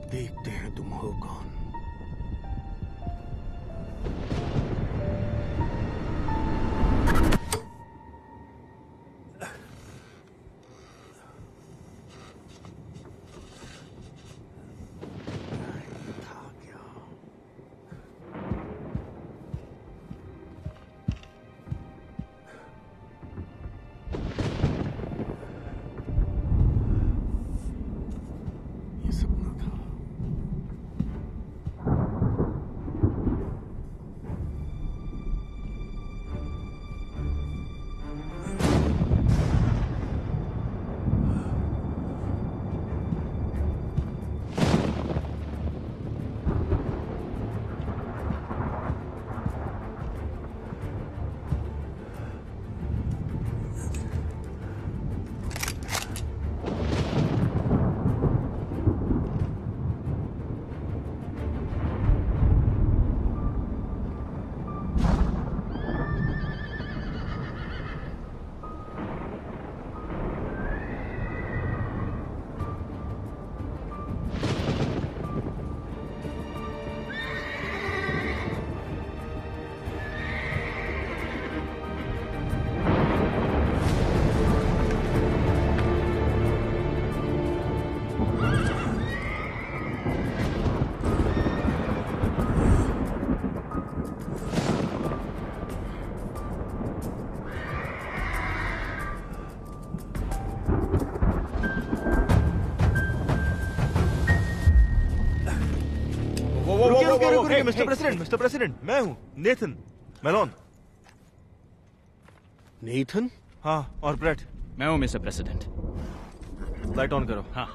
देखते हैं तुम हो कौन। मिस्टर प्रेसिडेंट, मैं हूँ नेथन मेलोन। नेथन? हाँ, और ब्रेट। मैं हूँ मिस्टर प्रेसिडेंट। लाइट ऑन करो। हाँ।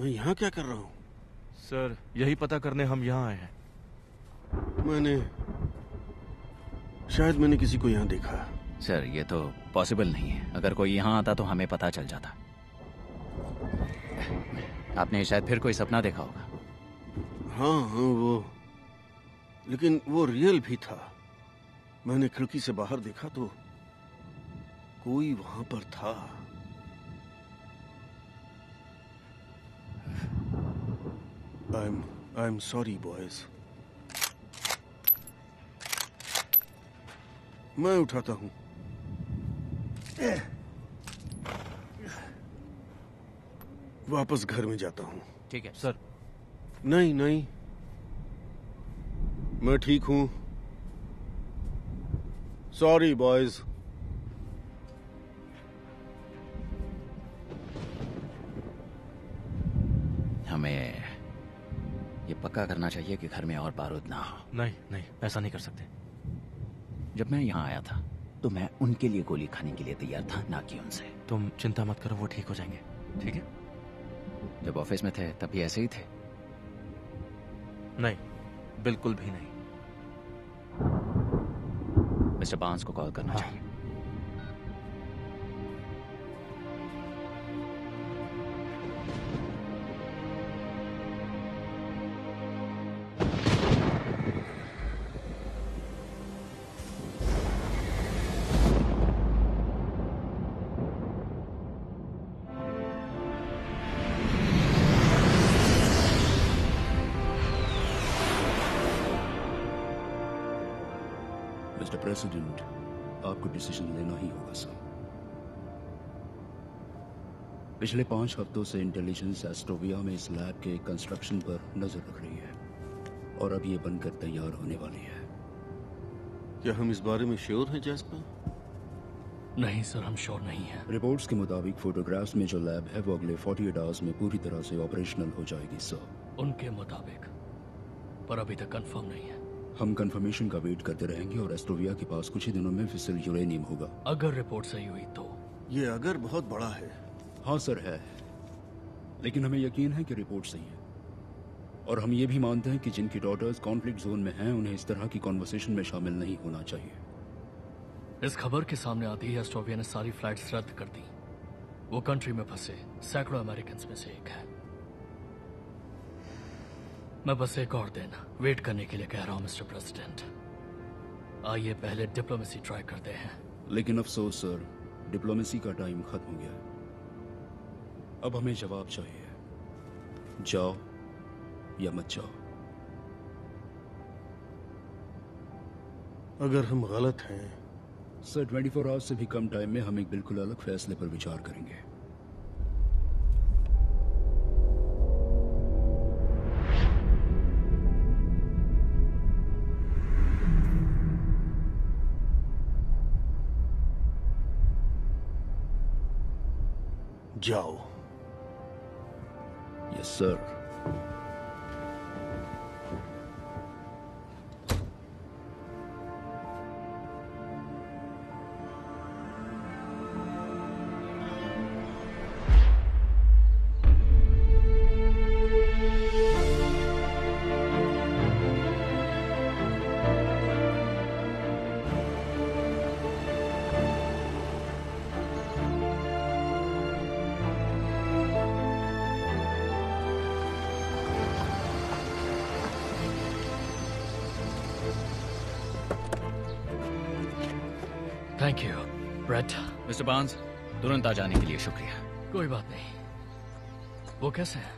मैं यहाँ क्या कर रहा हूँ? सर, यही पता करने हम यहाँ आए हैं। शायद मैंने किसी को यहाँ देखा। सर, ये तो पॉसिबल नहीं है। अगर कोई यहाँ आता तो हमें पता चल जाता। आपने शायद फिर कोई सपना देखा होगा। हाँ, वो, लेकिन वो रियल भी था। मैंने खिड़की से बाहर देखा तो कोई वहां पर था। I am sorry boys. मैं उठाता हूँ। वापस घर में जाता हूँ। ठीक है सर। नहीं, मैं ठीक हूँ। Sorry boys. हमें ये पक्का करना चाहिए कि घर में और बारूद ना हो। नहीं, ऐसा नहीं कर सकते। जब मैं यहाँ आया था तो मैं उनके लिए गोली खाने के लिए तैयार था, ना कि उनसे। तुम चिंता मत करो, वो ठीक हो जाएंगे। ठीक है? जब ऑफिस में थे तब भी ऐसे ही थे? नहीं, बिल्कुल भी नहीं। मिस्टर बार्न्स को कॉल करना चाहिए। मिस्टर प्रेसिडेंट, आपको डिसीजन लेना ही होगा सर। पिछले 5 हफ्तों से इंटेलिजेंस एस्ट्रोविया में इस लैब के कंस्ट्रक्शन पर नजर रख रही है और अब ये बनकर तैयार होने वाली है। क्या हम इस बारे में श्योर हैं जैस्पर? नहीं सर, हम श्योर नहीं हैं। रिपोर्ट्स के मुताबिक फोटोग्राफ्स में जो लैब है वो अगले 48 आवर्स में पूरी तरह से ऑपरेशनल हो जाएगी सर। उनके मुताबिक, पर अभी तक कंफर्म नहीं है। हम कंफर्मेशन का वेट करते रहेंगे और एस्ट्रोविया के पास कुछ ही दिनों में फिसल यूरेनियम होगा। अगर रिपोर्ट सही हुई तो? ये अगर बहुत बड़ा है। हाँ सर, है, लेकिन हमें यकीन है कि रिपोर्ट सही है। और हम ये भी मानते हैं कि जिनकी डॉटर्स कॉन्फ्लिक्ट जोन में हैं उन्हें इस तरह की कॉन्वर्सेशन में शामिल नहीं होना चाहिए। इस खबर के सामने आती ही एस्ट्रोविया ने सारी फ्लाइट्स रद्द कर दी। वो कंट्री में फंसे सैकड़ों अमेरिकन में से एक है। मैं बस एक और दिन वेट करने के लिए कह रहा हूं मिस्टर प्रेसिडेंट। आइए पहले डिप्लोमेसी ट्राई करते हैं। लेकिन अफसोस सर, डिप्लोमेसी का टाइम खत्म हो गया है। अब हमें जवाब चाहिए, जाओ या मत जाओ। अगर हम गलत हैं सर 24 आवर्स से भी कम टाइम में हम एक बिल्कुल अलग फैसले पर विचार करेंगे। जाओ। Yes sir. Thank you Brett. Mister Barnes, तुरंत आ जाने के लिए शुक्रिया। कोई बात नहीं। वो कैसे है?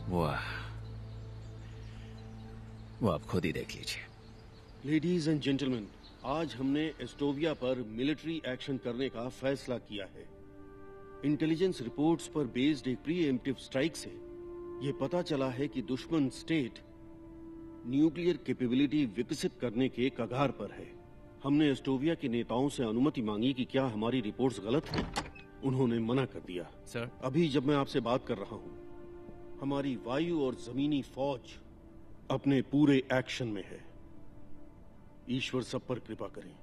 वो आप खुद ही देख लीजिए। लेडीज एंड जेंटलमैन, आज हमने एस्टोविया पर मिलिट्री एक्शन करने का फैसला किया है। इंटेलिजेंस रिपोर्ट्स पर बेस्ड एक प्रीएम्प्टिव स्ट्राइक से यह पता चला है कि दुश्मन स्टेट न्यूक्लियर कैपेबिलिटी विकसित करने के कगार पर है। हमने एस्टोविया के नेताओं से अनुमति मांगी कि क्या हमारी रिपोर्ट्स गलत हैं। उन्होंने मना कर दिया। सर, अभी जब मैं आपसे बात कर रहा हूं, हमारी वायु और जमीनी फौज अपने पूरे एक्शन में है। ईश्वर सब पर कृपा करें,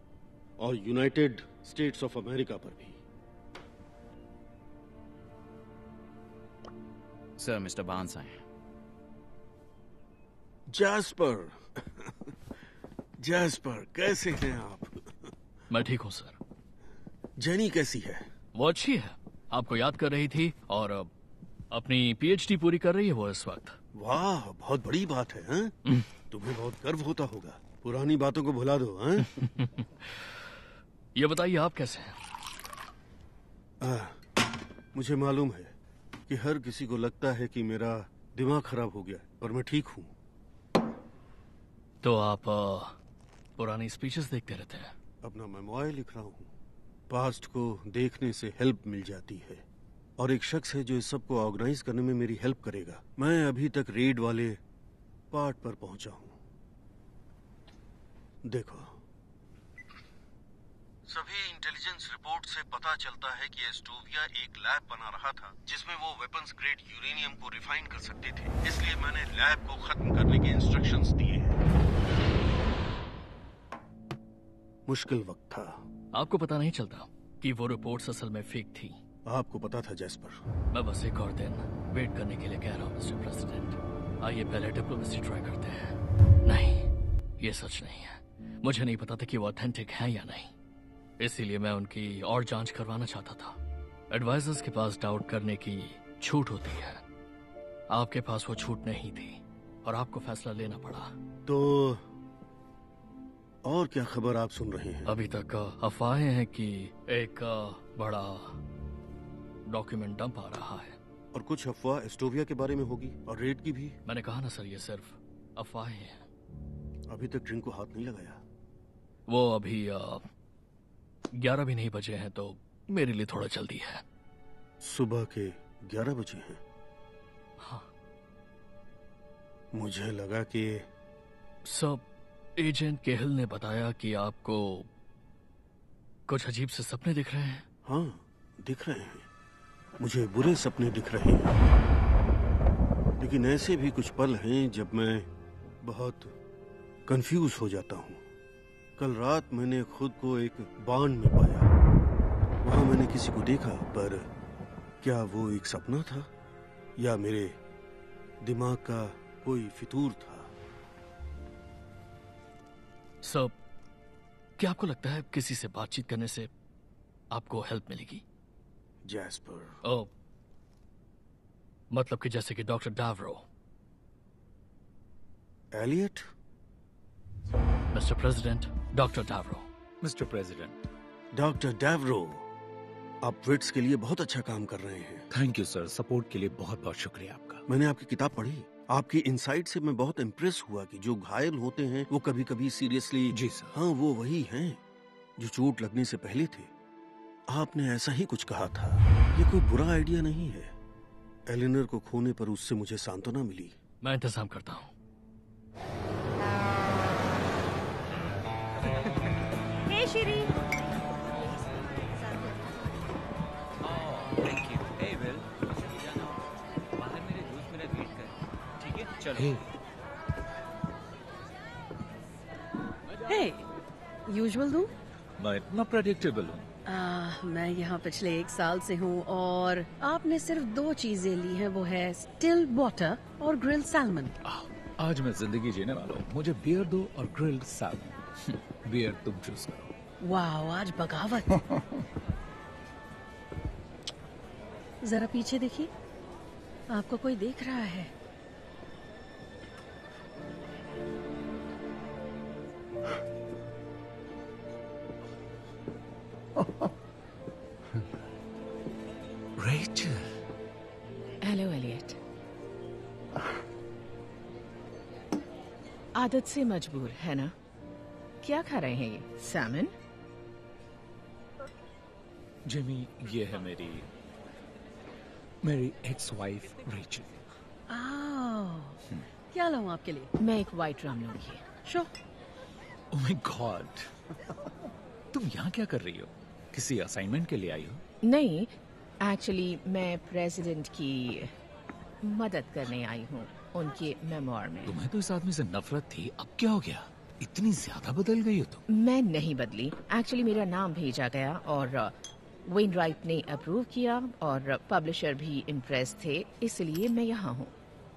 और यूनाइटेड स्टेट्स ऑफ अमेरिका पर भी। सर, मिस्टर बार्न्स आए। जैस्पर जैस्पर, कैसे हैं आप? मैं ठीक हूँ सर। जेनी कैसी है? वो अच्छी है, आपको याद कर रही थी और अपनी पीएचडी पूरी कर रही है वो इस वक्त। वाह, बहुत बड़ी बात है। हैं? तुम्हें बहुत गर्व होता होगा। पुरानी बातों को भुला दो। हैं? ये बताइए आप कैसे हैं? मुझे मालूम है कि हर किसी को लगता है कि मेरा दिमाग खराब हो गया, पर मैं ठीक हूँ। तो आप पुरानी स्पीचेस देखते रहते हैं? अपना मेमोयर लिख रहा हूँ। पास्ट को देखने से हेल्प मिल जाती है, और एक शख्स है जो इस सब को ऑर्गेनाइज करने में मेरी हेल्प करेगा। मैं अभी तक रेड वाले पार्ट पर पहुंचा हूँ। देखो, सभी इंटेलिजेंस रिपोर्ट से पता चलता है कि एस्टोविया एक लैब बना रहा था जिसमें वो वेपन्स ग्रेड यूरेनियम को रिफाइन कर सकते थे। इसलिए मैंने लैब को खत्म करने के इंस्ट्रक्शंस दिए हैं। मुश्किल वक्त था। आपको पता नहीं चलता कि वो रिपोर्ट्स असल में फेक थी? आपको पता था जैस्पर। मैं बस एक और दिन वेट करने के लिए कह रहा हूँ मिस्टर प्रेसिडेंट। आइए पहले डिप्लोमेसी ट्राई करते हैं। नहीं, ये सच नहीं है। मुझे नहीं पता था कि वो ऑथेंटिक है या नहीं, इसीलिए मैं उनकी और जांच करवाना चाहता था। एडवाइजर्स के पास डाउट करने की छूट होती है, आपके पास वो छूट नहीं थी और आपको फैसला लेना पड़ा। तो और क्या खबर आप सुन रहे हैं? अभी तक अफवाहें हैं कि एक बड़ा डॉक्यूमेंट डंप आ रहा है। और कुछ अफवाह एस्टोविया के बारे में होगी, और रेड की भी। मैंने कहा ना सर, ये सिर्फ अफवाहें हैं। अभी तक ड्रिंक को हाथ नहीं लगाया। वो अभी 11 भी नहीं बजे हैं, तो मेरे लिए थोड़ा जल्दी है। सुबह के 11 बजे हैं? हाँ। मुझे लगा कि सब एजेंट केहल ने बताया कि आपको कुछ अजीब से सपने दिख रहे हैं। हाँ, दिख रहे हैं। मुझे बुरे सपने दिख रहे हैं, लेकिन ऐसे भी कुछ पल हैं जब मैं बहुत कंफ्यूज हो जाता हूँ। कल रात मैंने खुद को एक बांड में पाया। वहां मैंने किसी को देखा, पर क्या वो एक सपना था या मेरे दिमाग का कोई फितूर था? सब, क्या आपको लगता है किसी से बातचीत करने से आपको हेल्प मिलेगी? जैस्पर। ओ, मतलब कि जैसे कि doctor Darrow. Elliott? Mister president, doctor Darrow. Mister president. Doctor Darrow, आप विट्स के लिए बहुत अच्छा काम कर रहे हैं। थैंक यू सर, सपोर्ट के लिए बहुत बहुत शुक्रिया आपका। मैंने आपकी किताब पढ़ी, आपकी इनसाइट से मैं बहुत इम्प्रेस हुआ कि जो घायल होते हैं वो कभी कभी सीरियसली। जी सर। हाँ, वो वही हैं जो चोट लगने से पहले थे। आपने ऐसा ही कुछ कहा था। ये कोई बुरा आइडिया नहीं है। एलिनर को खोने पर उससे मुझे सांत्वना मिली। मैं इंतजाम करता हूँ। हे श्री, थैंक यू। हे विल, बाहर मेरे दोस्त मेरा वेट कर, ठीक है? चलो। हे, यूजुअल दूं? मैं इतना प्रेडिक्टेबल हूँ। मैं यहाँ पिछले 1 साल से हूँ और आपने सिर्फ 2 चीजें ली हैं, वो है स्टिल वाटर और ग्रिल्ड सैल्मन। आज मैं जिंदगी जीने वाला हूँ। मुझे बियर दो और ग्रिल्ड सैल्मन। बियर तुम चूज करो। वाह, आज बगावत। जरा पीछे देखिए, आपको कोई देख रहा है। रेचल। Hello Elliot. आदत से मजबूर है ना? क्या खा रहे हैं ये? सैमन? जिमी, ये है मेरी एक्स वाइफ रेचल। क्या लाऊं आपके लिए? मैं एक वाइट रम लूंगी। शो। ओह माय गॉड, तुम यहाँ क्या कर रही हो? किसी असाइनमेंट के लिए आई हो? नहीं, एक्चुअली मैं प्रेसिडेंट की मदद करने आई हूँ उनके मेमोर में। तुम्हें तो इस आदमी से नफरत थी, अब क्या हो गया? इतनी ज्यादा बदल गई हो तुम। मैं नहीं बदली। एक्चुअली मेरा नाम भेजा गया और वेन राइट ने अप्रूव किया और पब्लिशर भी इम्प्रेस थे, इसलिए मैं यहाँ हूँ।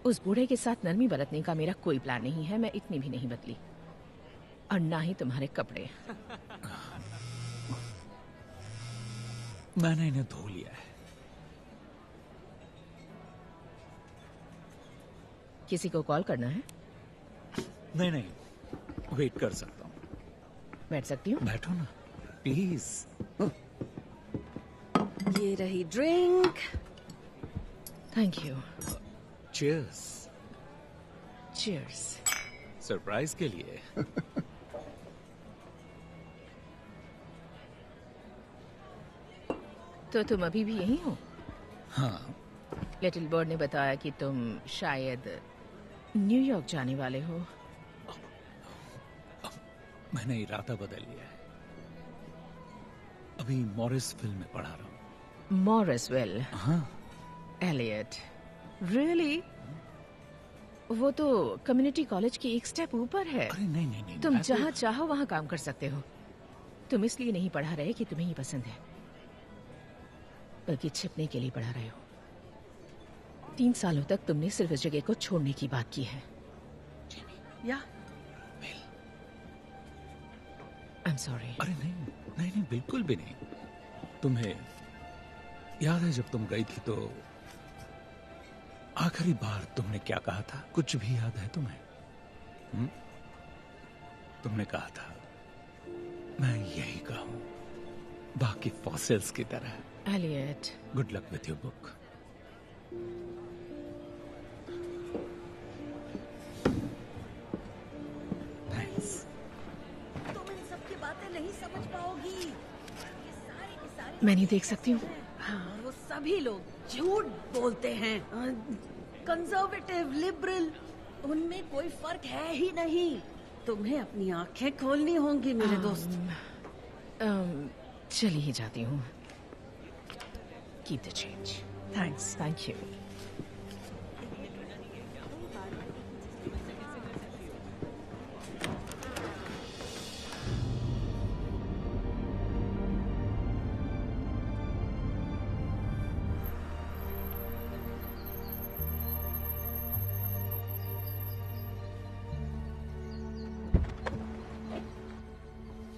उस बूढ़े के साथ नरमी बरतने का मेरा कोई प्लान नहीं है। मैं इतनी भी नहीं बदली, और ना ही तुम्हारे कपड़े। मैंने इन्हें धो लिया है। किसी को कॉल करना है? नहीं, वेट कर सकता हूँ। बैठ सकती हूँ? बैठो ना प्लीज। ये रही drink. Thank you. Cheers. Cheers. Surprise के लिए। तो तुम अभी भी यहीं हो? हाँ। लिटिल बर्ड ने बताया कि तुम शायद न्यूयॉर्क जाने वाले हो। मैंने इरादा बदल लिया है। अभी मॉरिस फिल्म में पढ़ा रहा हूँ। मॉरिसवेल? हाँ। Elliot, really? वो तो कम्युनिटी कॉलेज के एक स्टेप ऊपर है। अरे नहीं, तुम जहाँ चाहो वहाँ काम कर सकते हो। तुम इसलिए नहीं पढ़ा रहे कि तुम्हें ही पसंद है, बल्कि छिपने के लिए पढ़ा रहे हो। 3 सालों तक तुमने सिर्फ इस जगह को छोड़ने की बात की है। या आई एम सॉरी। अरे नहीं, बिल्कुल भी नहीं। तुम्हें याद है जब तुम गई थी तो आखिरी बार तुमने क्या कहा था? कुछ भी याद है तुम्हें? तुमने कहा था मैं यही कहूं, बाकी फॉसिल्स की तरह। Elliot, good luck with your book. Thanks. तुम इन सब की बातें नहीं समझ पाओगी। ये सारे के सारे मैं नहीं देख सकती हूँ। हाँ, वो सभी लोग झूठ बोलते हैं। कंजर्वेटिव, लिबरल, उनमें कोई फर्क है ही नहीं। तुम्हें अपनी आंखें खोलनी होंगी मेरे दोस्त। चली ही जाती हूँ। Keep the change. Thanks. Thank you.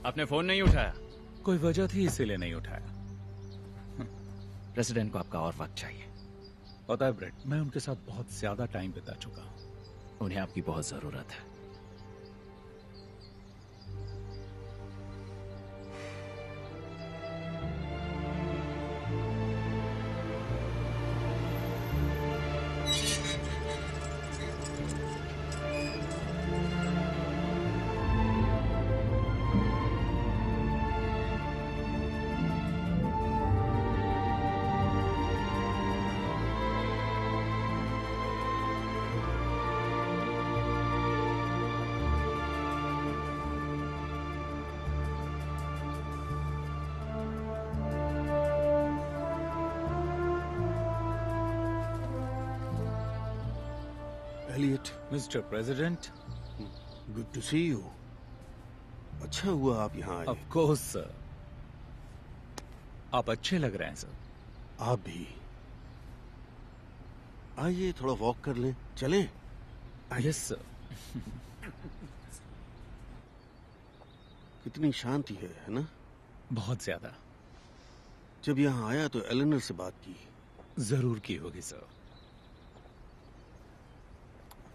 आपने फोन नहीं उठाया? कोई वजह थी इसीलिए नहीं उठाया। प्रेसिडेंट को आपका और वक्त चाहिए। पता है ब्रेट, मैं उनके साथ बहुत ज्यादा टाइम बिता चुका हूँ। उन्हें आपकी बहुत जरूरत है। Elliot, mister president, good to see you. अच्छा हुआ आप यहाँ आए। ऑफ कोर्स सर, आप अच्छे लग रहे हैं सर। आप भी। आइए थोड़ा वॉक कर लें, चलें? Yes sir. कितनी शांति है ना? बहुत ज्यादा। जब यहाँ आया तो एलेनर से बात की। जरूर की होगी सर।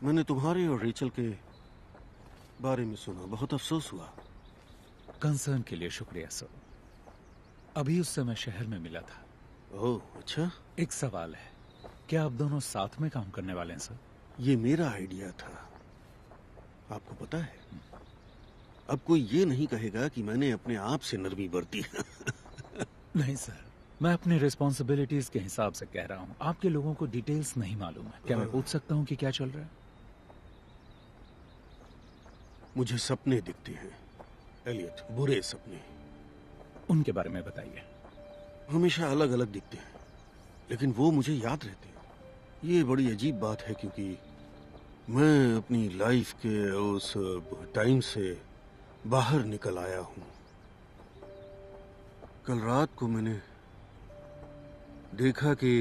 मैंने तुम्हारे और रेचल के बारे में सुना, बहुत अफसोस हुआ। कंसर्न के लिए शुक्रिया सर। अभी उससे मैं शहर में मिला था। ओह अच्छा। एक सवाल है, क्या आप दोनों साथ में काम करने वाले हैं सर? ये मेरा आइडिया था, आपको पता है। अब कोई ये नहीं कहेगा कि मैंने अपने आप से नरमी बरती। नहीं सर, मैं अपनी रिस्पॉन्सिबिलिटीज के हिसाब से कह रहा हूँ। आपके लोगों को डिटेल्स नहीं मालूम है। क्या मैं पूछ सकता हूँ कि क्या चल रहा है? मुझे सपने दिखते हैं एलियट, बुरे सपने। उनके बारे में बताइए। हमेशा अलग अलग दिखते हैं, लेकिन वो मुझे याद रहते हैं। ये बड़ी अजीब बात है, क्योंकि मैं अपनी लाइफ के उस टाइम से बाहर निकल आया हूं। कल रात को मैंने देखा कि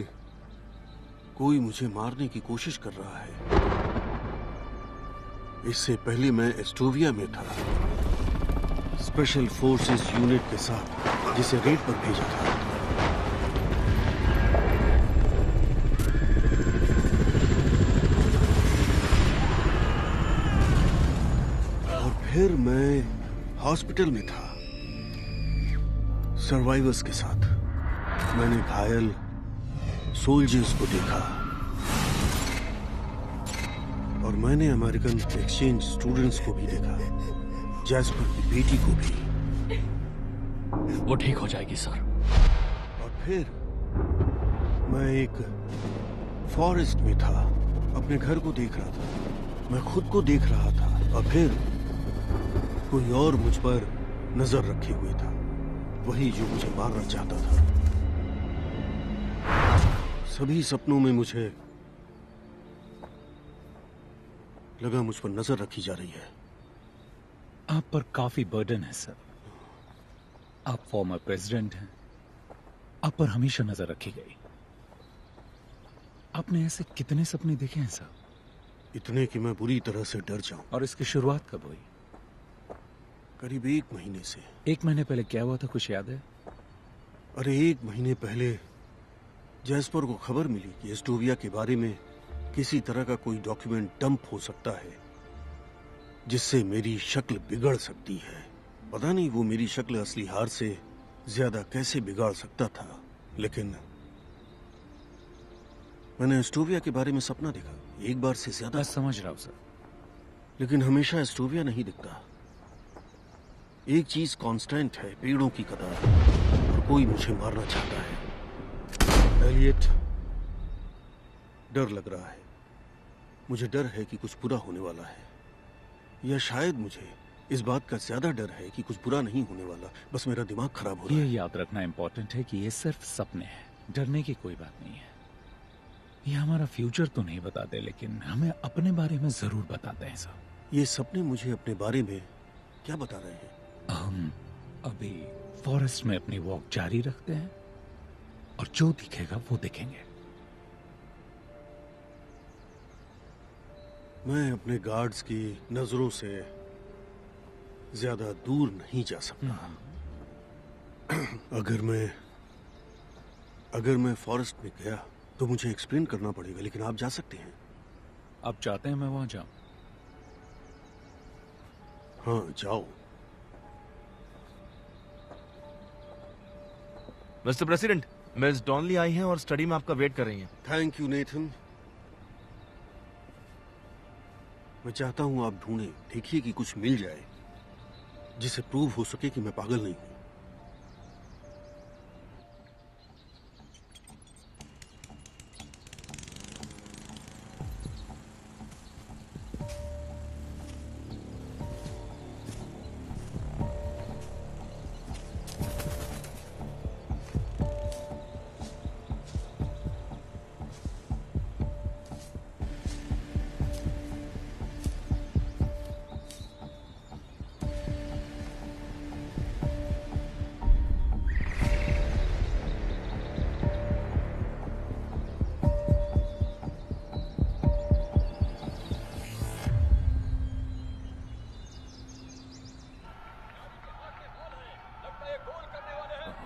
कोई मुझे मारने की कोशिश कर रहा है। इससे पहले मैं एस्टोविया में था, स्पेशल फोर्सेस यूनिट के साथ, जिसे रेड पर भेजा था। और फिर मैं हॉस्पिटल में था सर्वाइवर्स के साथ। मैंने घायल सोल्जर्स को देखा और मैंने अमेरिकन एक्सचेंज स्टूडेंट्स को भी देखा, जैस्पर की बेटी को भी। वो ठीक हो जाएगी सर। और फिर मैं एक फॉरेस्ट में था, अपने घर को देख रहा था, मैं खुद को देख रहा था। और फिर कोई और मुझ पर नजर रखे हुए था, वही जो मुझे मारना चाहता था। सभी सपनों में मुझे लगा मुझ पर नजर रखी जा रही है। आप पर काफी बर्डन है सर। आप फॉर्मर प्रेसिडेंट हैं, आप पर हमेशा नजर रखी गई। आपने ऐसे कितने सपने देखे हैं सर? इतने कि मैं बुरी तरह से डर जाऊं। और इसकी शुरुआत कब हुई? करीब 1 महीने से। 1 महीने पहले क्या हुआ था, कुछ याद है? अरे 1 महीने पहले जैस्पर को खबर मिली कि एस्टोविया के बारे में किसी तरह का कोई डॉक्यूमेंट डंप हो सकता है, जिससे मेरी शक्ल बिगड़ सकती है। पता नहीं वो मेरी शक्ल असली हार से ज्यादा कैसे बिगाड़ सकता था, लेकिन मैंने एस्टोविया के बारे में सपना देखा, एक बार से ज्यादा। मैं समझ रहा हूं सर, लेकिन हमेशा एस्टोविया नहीं दिखता। एक चीज कांस्टेंट है, पेड़ों की कतार। और कोई मुझे मारना चाहता है। एलियट, डर लग रहा है। मुझे डर है कि कुछ बुरा होने वाला है, या शायद मुझे इस बात का ज्यादा डर है कि कुछ बुरा नहीं होने वाला, बस मेरा दिमाग खराब हो रहा है। ये याद रखना इंपॉर्टेंट है कि ये सिर्फ सपने हैं, डरने की कोई बात नहीं है। ये हमारा फ्यूचर तो नहीं बताते, लेकिन हमें अपने बारे में जरूर बताते हैं सर। ये सपने मुझे अपने बारे में क्या बता रहे हैं? हम अभी फॉरेस्ट में अपनी वॉक जारी रखते हैं और जो दिखेगा वो देखेंगे। मैं अपने गार्ड्स की नजरों से ज्यादा दूर नहीं जा सकता। अगर मैं फॉरेस्ट में गया तो मुझे एक्सप्लेन करना पड़ेगा, लेकिन आप जा सकते हैं। आप चाहते हैं मैं वहां जाऊं? हाँ, जाओ। मिस्टर प्रेसिडेंट, मिस डॉनली आई हैं और स्टडी में आपका वेट कर रही हैं। Thank you Nathan. मैं चाहता हूं आप ढूंढें, देखिए कि कुछ मिल जाए जिसे प्रूव हो सके कि मैं पागल नहीं हूं।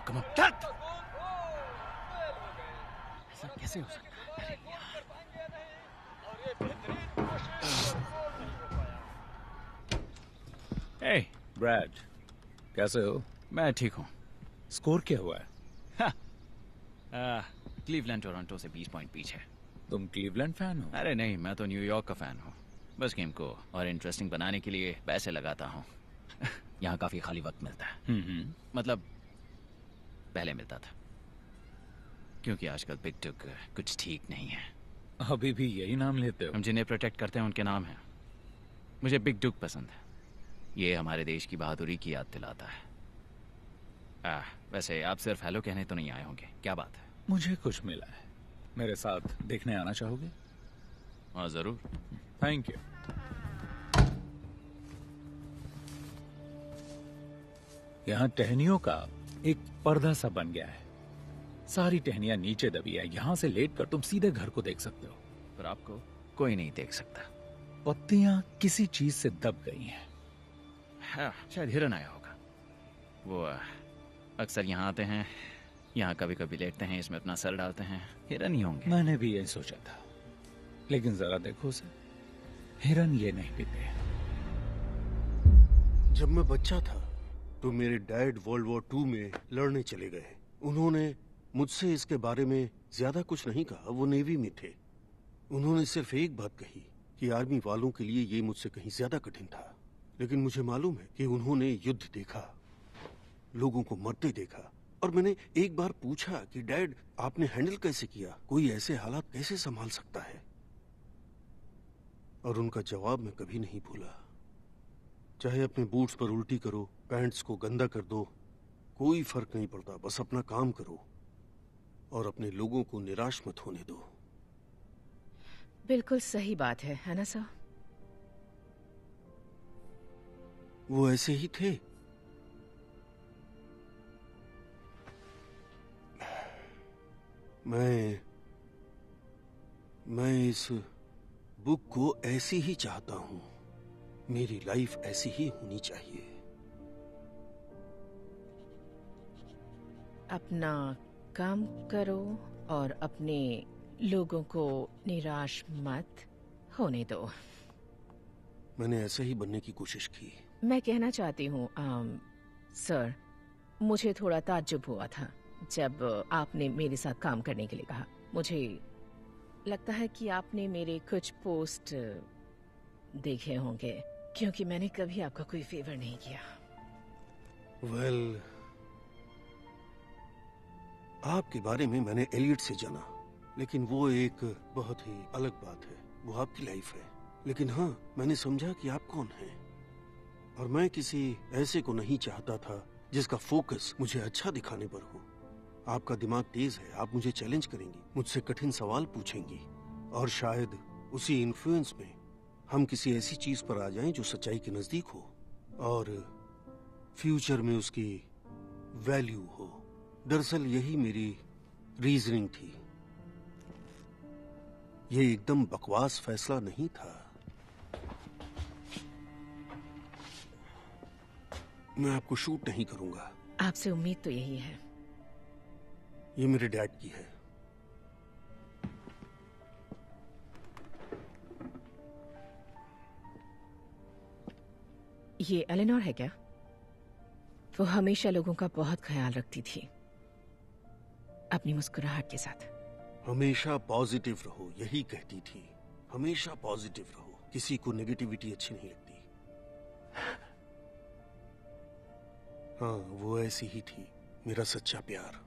कम ऑन, चल। ऐसा कैसे हो सकता है? अरे यार। हे ब्रैड, कैसे हो? मैं ठीक हूँ। स्कोर क्या हुआ है? क्लीवलैंड टोरंटो से 20 पॉइंट पीछे। तुम क्लीवलैंड फैन हो? अरे नहीं, मैं तो न्यूयॉर्क का फैन हूँ। बस गेम को और इंटरेस्टिंग बनाने के लिए पैसे लगाता हूँ। यहाँ काफी खाली वक्त मिलता है। मतलब पहले मिलता था, क्योंकि आजकल बिग डुग कुछ ठीक नहीं है। अभी भी यही नाम लेते हो? हम जिन्हें प्रोटेक्ट करते हैं उनके नाम हैं। मुझे बिग डुग पसंद है। ये हमारे देश की बहादुरी की याद दिलाता है। वैसे आप सिर्फ हेलो कहने तो नहीं आए होंगे, क्या बात है? मुझे कुछ मिला है, मेरे साथ देखने आना चाहोगे? हाँ जरूर। Thank you. यहाँ टहनियों का एक पर्दा सा बन गया है। सारी टहनियां नीचे दबी है। यहाँ से लेटकर तुम सीधे घर को देख सकते हो। पर आपको कोई नहीं देख सकता। पत्तियां किसी चीज से दब गई हैं। हाँ, शायद हिरन आया होगा। वो अक्सर यहाँ आते हैं, यहाँ कभी कभी लेटते हैं, इसमें अपना सर डालते हैं। हिरन ही होंगे। मैंने भी यही सोचा था, लेकिन जरा देखो उसे, हिरन ये नहीं पीते। जब मैं बच्चा था तो मेरे डैड वर्ल्ड वॉर 2 में लड़ने चले गए। उन्होंने मुझसे इसके बारे में ज्यादा कुछ नहीं कहा, वो नेवी में थे। उन्होंने सिर्फ एक बात कही कि आर्मी वालों के लिए ये मुझसे कहीं ज्यादा कठिन था। लेकिन मुझे मालूम है कि उन्होंने युद्ध देखा, लोगों को मरते देखा। और मैंने एक बार पूछा कि डैड, आपने हैंडल कैसे किया? कोई ऐसे हालात कैसे संभाल सकता है? और उनका जवाब मैं कभी नहीं भूला। चाहे अपने बूट्स पर उल्टी करो, पैंट्स को गंदा कर दो, कोई फर्क नहीं पड़ता। बस अपना काम करो और अपने लोगों को निराश मत होने दो। बिल्कुल सही बात है ना सर? वो ऐसे ही थे। मैं इस बुक को ऐसी ही चाहता हूं। मेरी लाइफ ऐसी ही होनी चाहिए। अपना काम करो और अपने लोगों को निराश मत होने दो। मैंने ऐसे ही बनने की कोशिश की। मैं कहना चाहती हूँ सर, मुझे थोड़ा ताज्जुब हुआ था जब आपने मेरे साथ काम करने के लिए कहा। मुझे लगता है कि आपने मेरे कुछ पोस्ट देखे होंगे, क्योंकि मैंने कभी आपका कोई फेवर नहीं किया। वेल, आपके बारे में मैंने एलियट से जाना, लेकिन वो एक बहुत ही अलग बात है। वो आपकी लाइफ है। लेकिन हाँ, मैंने समझा कि आप कौन हैं। और मैं किसी ऐसे को नहीं चाहता था जिसका फोकस मुझे अच्छा दिखाने पर हो। आपका दिमाग तेज है, आप मुझे चैलेंज करेंगी, मुझसे कठिन सवाल पूछेंगी, और शायद उसी इन्फ्लुएंस में हम किसी ऐसी चीज पर आ जाएं जो सच्चाई के नजदीक हो और फ्यूचर में उसकी वैल्यू हो। दरअसल यही मेरी रीजनिंग थी। ये एकदम बकवास फैसला नहीं था। मैं आपको शूट नहीं करूंगा। आपसे उम्मीद तो यही है। ये मेरे डैड की है। ये एलेनोर है क्या? वो हमेशा लोगों का बहुत ख्याल रखती थी, अपनी मुस्कुराहट के साथ। हमेशा पॉजिटिव रहो, यही कहती थी। हमेशा पॉजिटिव रहो, किसी को नेगेटिविटी अच्छी नहीं लगती। हाँ, वो ऐसी ही थी, मेरा सच्चा प्यार।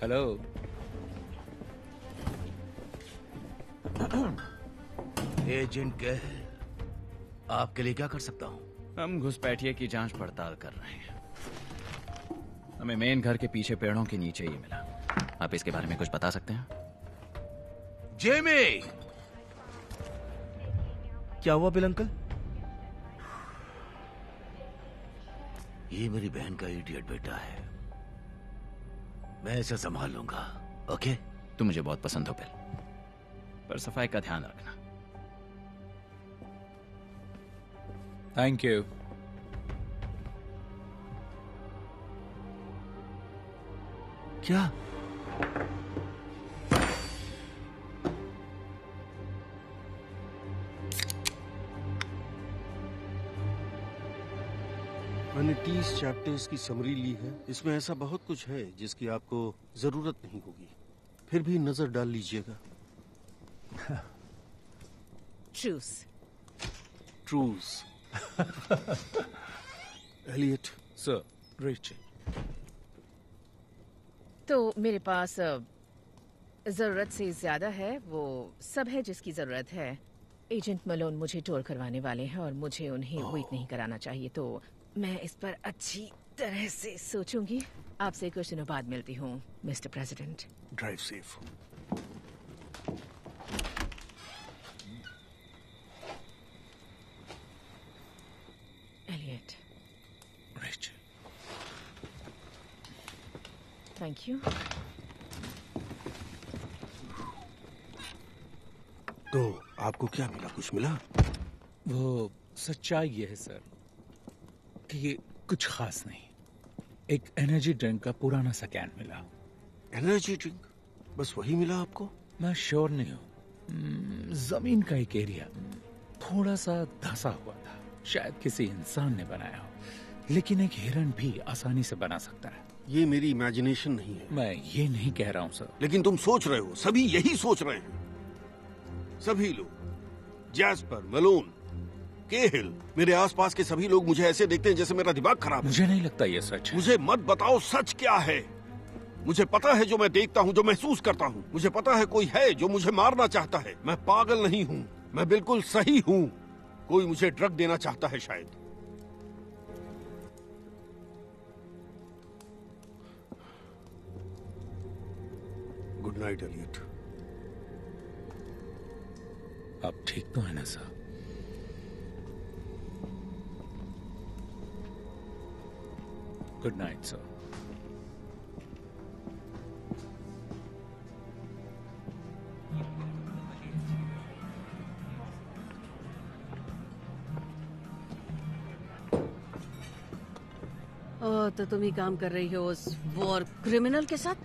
हेलो। एजेंट कह, आपके लिए क्या कर सकता हूँ? हम घुसपैठिए की जांच पड़ताल कर रहे हैं। हमें मेन घर के पीछे पेड़ों के नीचे ही मिला। आप इसके बारे में कुछ बता सकते हैं? जेमी! क्या हुआ बिल अंकल? ये मेरी बहन का इडियट बेटा है। मैं इसे संभाल लूंगा। ओके? तुम मुझे बहुत पसंद हो बिल, पर सफाई का ध्यान रखना। Thank you. क्या? मैंने 30 चैप्टर्स की समरी ली है। इसमें ऐसा बहुत कुछ है जिसकी आपको जरूरत नहीं होगी, फिर भी नजर डाल लीजिएगा। Truce. Truce. Elliot. Sir, Rachel. तो मेरे पास जरूरत से ज्यादा है, वो सब है जिसकी जरूरत है। एजेंट मलोन मुझे टोर करवाने वाले हैं और मुझे उन्हें वेट नहीं कराना चाहिए, तो मैं इस पर अच्छी तरह से सोचूंगी। आपसे कुछ दिनों बाद मिलती हूँ, mister president. Drive safe. Elliot. Rachel. Thank you. तो आपको क्या मिला? कुछ मिला? वो सच्चाई ये है सर कि ये कुछ खास नहीं। एक एनर्जी ड्रिंक का पुराना सा कैन मिला। Energy drink? बस वही मिला आपको? मैं श्योर नहीं हूँ। जमीन का एक एरिया थोड़ा सा धंसा हुआ था, शायद किसी इंसान ने बनाया हो, लेकिन एक हिरन भी आसानी से बना सकता है। ये मेरी इमेजिनेशन नहीं है। मैं ये नहीं कह रहा हूँ सर। लेकिन तुम सोच रहे हो, सभी यही सोच रहे हैं। सभी लोग, जैस्पर, मलोन, केहिल, मेरे आसपास के सभी लोग मुझे ऐसे देखते हैं जैसे मेरा दिमाग खराब है। मुझे नहीं लगता ये सच है। मुझे मत बताओ सच क्या है। मुझे पता है जो मैं देखता हूँ, जो महसूस करता हूँ। मुझे पता है कोई है जो मुझे मारना चाहता है। मैं पागल नहीं हूँ, मैं बिल्कुल सही हूँ। कोई मुझे ड्रग देना चाहता है शायद। Good night Elliot. आप ठीक तो है ना सर? Good night sir. तो तुम ही काम कर रही हो उस वॉर क्रिमिनल के साथ?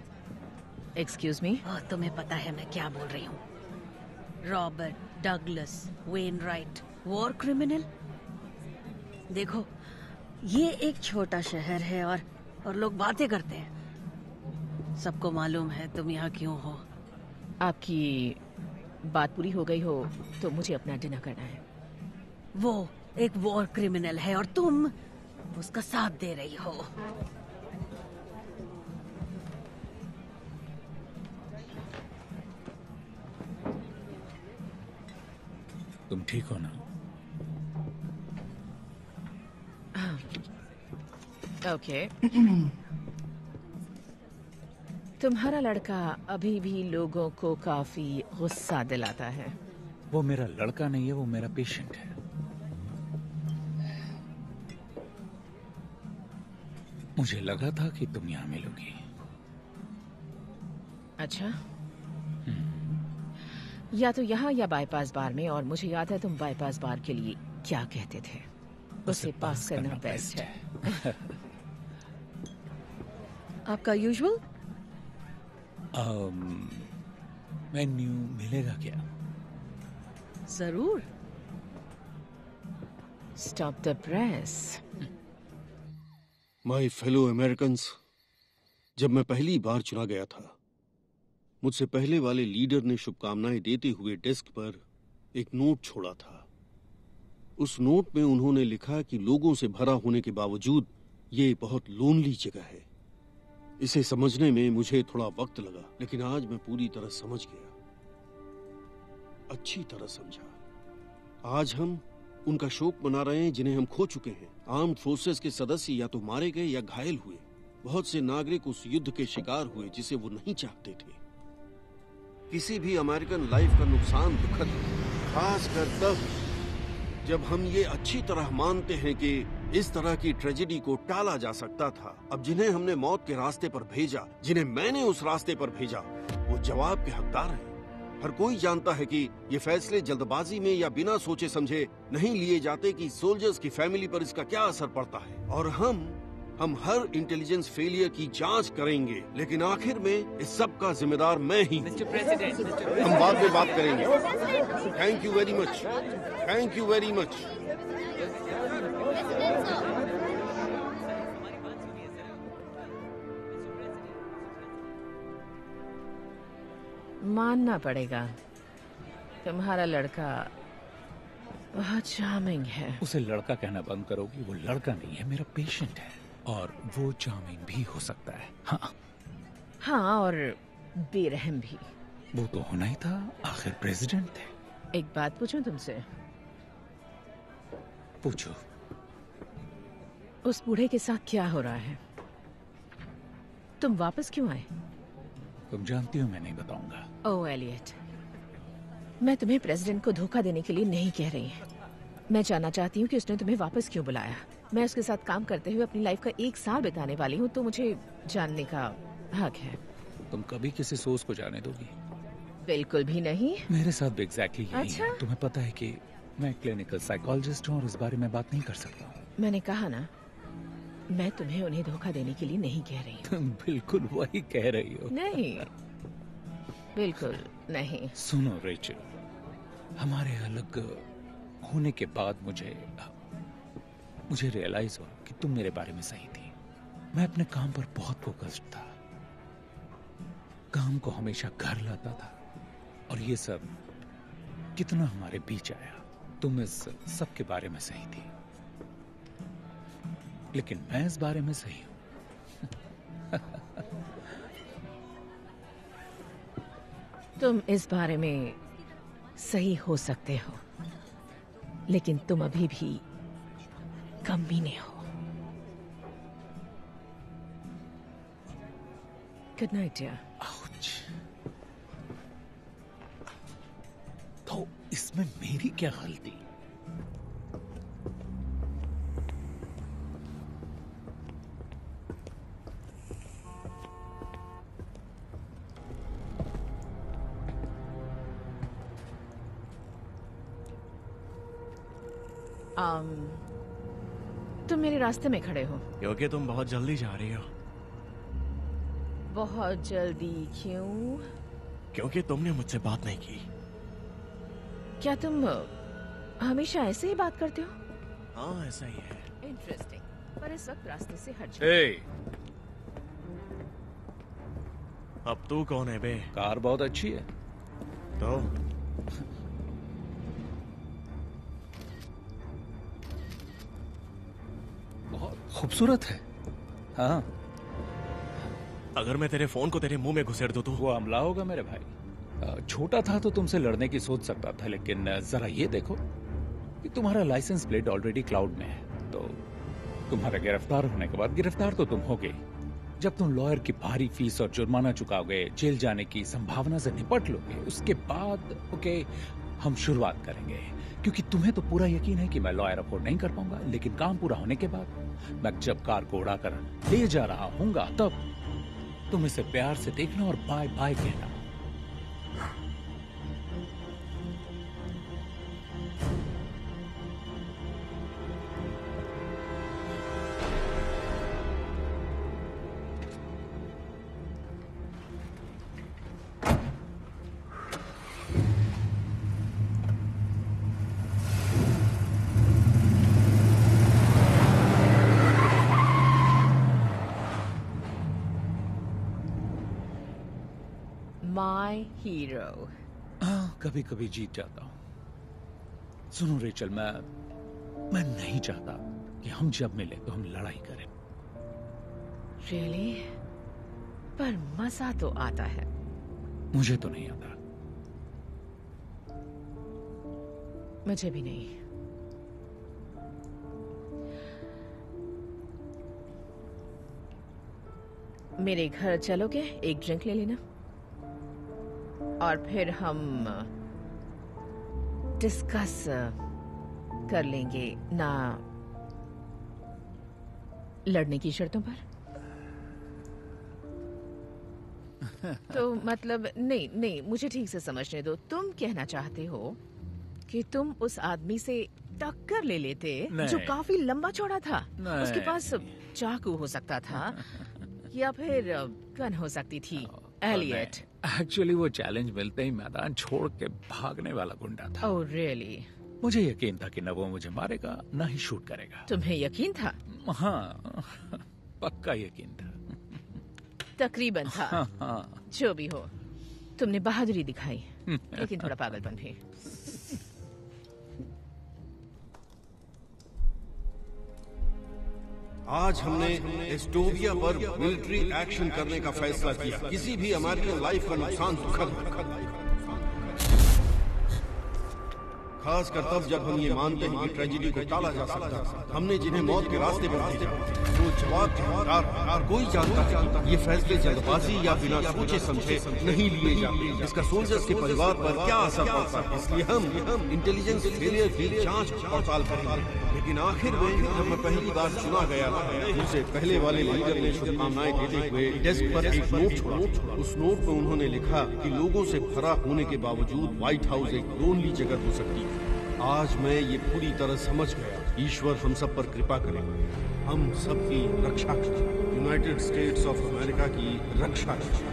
Excuse me? तुम्हें पता है मैं क्या बोल रही हूँ? Robert Douglas Wainwright, war criminal. देखो, ये एक छोटा शहर है और लोग बातें करते हैं। सबको मालूम है तुम यहाँ क्यों हो। आपकी बात पूरी हो गई हो तो मुझे अपना डिनर करना है। वो एक वॉर क्रिमिनल है और तुम उसका साथ दे रही हो। तुम ठीक हो ना? ओके। तुम्हारा लड़का अभी भी लोगों को काफी गुस्सा दिलाता है। वो मेरा लड़का नहीं है, वो मेरा पेशेंट है। मुझे लगा था कि तुम यहाँ मिलोगी। अच्छा, या तो यहाँ या बाईपास बार में। और मुझे याद है तुम बाईपास बार के लिए क्या कहते थे, उसे पास करना बेस्ट है। आपका यूजुअल मेन्यू मिलेगा क्या? जरूर। Stop the press. My fellow Americans, जब मैं पहली बार चुना गया था, मुझसे पहले वाले लीडर ने शुभकामनाएं देते हुए डेस्क पर एक नोट छोड़ा था। उस नोट में उन्होंने लिखा कि लोगों से भरा होने के बावजूद ये बहुत लोनली जगह है। इसे समझने में मुझे थोड़ा वक्त लगा, लेकिन आज मैं पूरी तरह समझ गया, अच्छी तरह समझा। आज हम उनका शोक मना रहे हैं जिन्हें हम खो चुके हैं। आर्म्ड फोर्सेस के सदस्य या तो मारे गए या घायल हुए। बहुत से नागरिक उस युद्ध के शिकार हुए जिसे वो नहीं चाहते थे। किसी भी अमेरिकन लाइफ का नुकसान दुखद है, खासकर तब जब हम ये अच्छी तरह मानते हैं कि इस तरह की ट्रेजेडी को टाला जा सकता था। अब जिन्हें हमने मौत के रास्ते पर भेजा, जिन्हें मैंने उस रास्ते पर भेजा, वो जवाब के हकदार हैं। हर कोई जानता है कि ये फैसले जल्दबाजी में या बिना सोचे समझे नहीं लिए जाते कि सोल्जर्स की फैमिली पर इसका क्या असर पड़ता है। और हम हर इंटेलिजेंस फेलियर की जांच करेंगे, लेकिन आखिर में इस सब का जिम्मेदार मैं ही हूँ। हम बाद में बात करेंगे। Thank you very much, thank you very much. मानना पड़ेगा, तुम्हारा लड़का बहुत चार्मिंग है। उसे लड़का कहना बंद करोगी? वो लड़का नहीं है, मेरा पेशेंट है, और वो चार्मिंग भी हो सकता है। हाँ, और बेरहम भी। वो तो होना ही था, आखिर प्रेसिडेंट थे। एक बात पूछूं तुमसे? पूछो। उस बूढ़े के साथ क्या हो रहा है? तुम वापस क्यों आए? तुम जानती हो मैं नहीं बताऊंगा। ओह एलियट, मैं तुम्हें प्रेसिडेंट को धोखा देने के लिए नहीं कह रही। मैं जानना चाहती हूँ कि उसने तुम्हें वापस क्यों बुलाया। मैं उसके साथ काम करते हुए अपनी लाइफ का 1 साल बिताने वाली हूँ, तो मुझे जानने का हक है। तुम कभी किसी सोच को जाने दोगी? बिल्कुल भी नहीं। मेरे साथ भी एग्जैक्टली यही अच्छा? है। तुम्हें पता है कि मैं क्लिनिकल साइकोलॉजिस्ट हूँ और इस बारे में बात नहीं कर सकता। मैंने कहा ना, मैं तुम्हें उन्हें धोखा देने के लिए नहीं कह रही। तुम बिल्कुल वही कह रही हो। नहीं, बिल्कुल नहीं। सुनो रेचल, हमारे अलग होने के बाद मुझे रियलाइज हुआ कि तुम मेरे बारे में सही थी। मैं अपने काम पर बहुत फोकस्ड था, काम को हमेशा घर लाता था, और ये सब कितना हमारे बीच आया। तुम इस सब के बारे में सही थी, लेकिन मैं इस बारे में सही हूं। तुम इस बारे में सही हो सकते हो, लेकिन तुम अभी भी कमीने हो। Good night dear. तो इसमें मेरी क्या गलती? तुम मेरे रास्ते में खड़े हो क्योंकि तुम बहुत जल्दी जा रही हो। बहुत जल्दी क्यों? क्योंकि तुमने मुझसे बात नहीं की। क्या तुम हमेशा ऐसे ही बात करते हो? हाँ, ऐसा ही है। इंटरेस्टिंग, पर इस वक्त रास्ते से हट जाओ। हे, अब तू कौन है बे? कार बहुत अच्छी है। तो बहुत खूबसूरत है। हाँ, अगर मैं तेरे फोन को तेरे मुंह में घुसेड़ दूं तो? वो हमला होगा मेरे भाई। छोटा था तो तुमसे लड़ने की सोच सकता था, लेकिन जरा ये देखो कि तुम्हारा लाइसेंस प्लेट ऑलरेडी क्लाउड में है। तो तुम्हारा गिरफ्तार होने के बाद, गिरफ्तार तो तुम होगे, जब तुम लॉयर की भारी फीस और जुर्माना चुकाओगे, जेल जाने की संभावना से निपट लोगे, उसके बाद ओके हम शुरुआत करेंगे। क्योंकि तुम्हें तो पूरा यकीन है कि मैं लॉयर अफोर्ड नहीं कर पाऊंगा, लेकिन काम पूरा होने के बाद मैं जब कार को उड़ाकर ले जा रहा हूँगा, तब तुम इसे प्यार से देखना और बाय बाय कहना। My hero. हाँ, कभी कभी जीत जाता हूँ। सुनो रेचल, मैं नहीं चाहता कि हम जब मिले तो हम लड़ाई करें। रियली? पर मजा तो आता है। मुझे तो नहीं आता। मुझे भी नहीं। मेरे घर चलोगे? एक ड्रिंक ले लेना और फिर हम डिस्कस कर लेंगे ना लड़ने की शर्तों पर? तो मतलब नहीं, मुझे ठीक से समझने दो। तुम कहना चाहते हो कि तुम उस आदमी से टक्कर ले लेते जो काफी लंबा चौड़ा था? उसके पास चाकू हो सकता था या फिर गन हो सकती थी। एलियट, एक्चुअली वो चैलेंज मिलते ही मैदान छोड़ के भागने वाला गुंडा था। Oh really? मुझे यकीन था कि न वो मुझे मारेगा न ही शूट करेगा। तुम्हें यकीन था? हाँ, पक्का यकीन था। तकरीबन था। हाँ। जो भी हो, तुमने बहादुरी दिखाई, लेकिन थोड़ा पागलपन भी। आज हमने एस्टोविया पर मिलिट्री एक्शन करने का फैसला किया। किसी भी अमेरिकन लाइफ का नुकसान दुखद, खासकर तब जब हम ये मानते हैं कि ट्रेजेडी को टाला जा सकता है। हमने जिन्हें मौत के रास्ते पर भेजा, वो जवाब कोई जानता है। ये फैसले जल्दबाजी या बिना सोचे समझे नहीं लिए जाते। इसका सोल्जर्स के परिवार पर क्या असर पड़ता है, इसलिए हम इंटेलिजेंस फेलियर की जांच पड़ताल करेंगे। लेकिन आखिर में जब मैं पहली बार चुना गया था, मुझसे पहले वाले लीडर ने शुभकामनाएं देते हुए डेस्क पर एक नोट छोड़ा। उस नोट में उन्होंने लिखा कि लोगों से भरा होने के बावजूद व्हाइट हाउस एक लोनली जगह हो सकती है। आज मैं ये पूरी तरह समझ गया। ईश्वर हम सब पर कृपा करे, हम सबकी रक्षा करे, यूनाइटेड स्टेट्स ऑफ अमेरिका की रक्षा करे।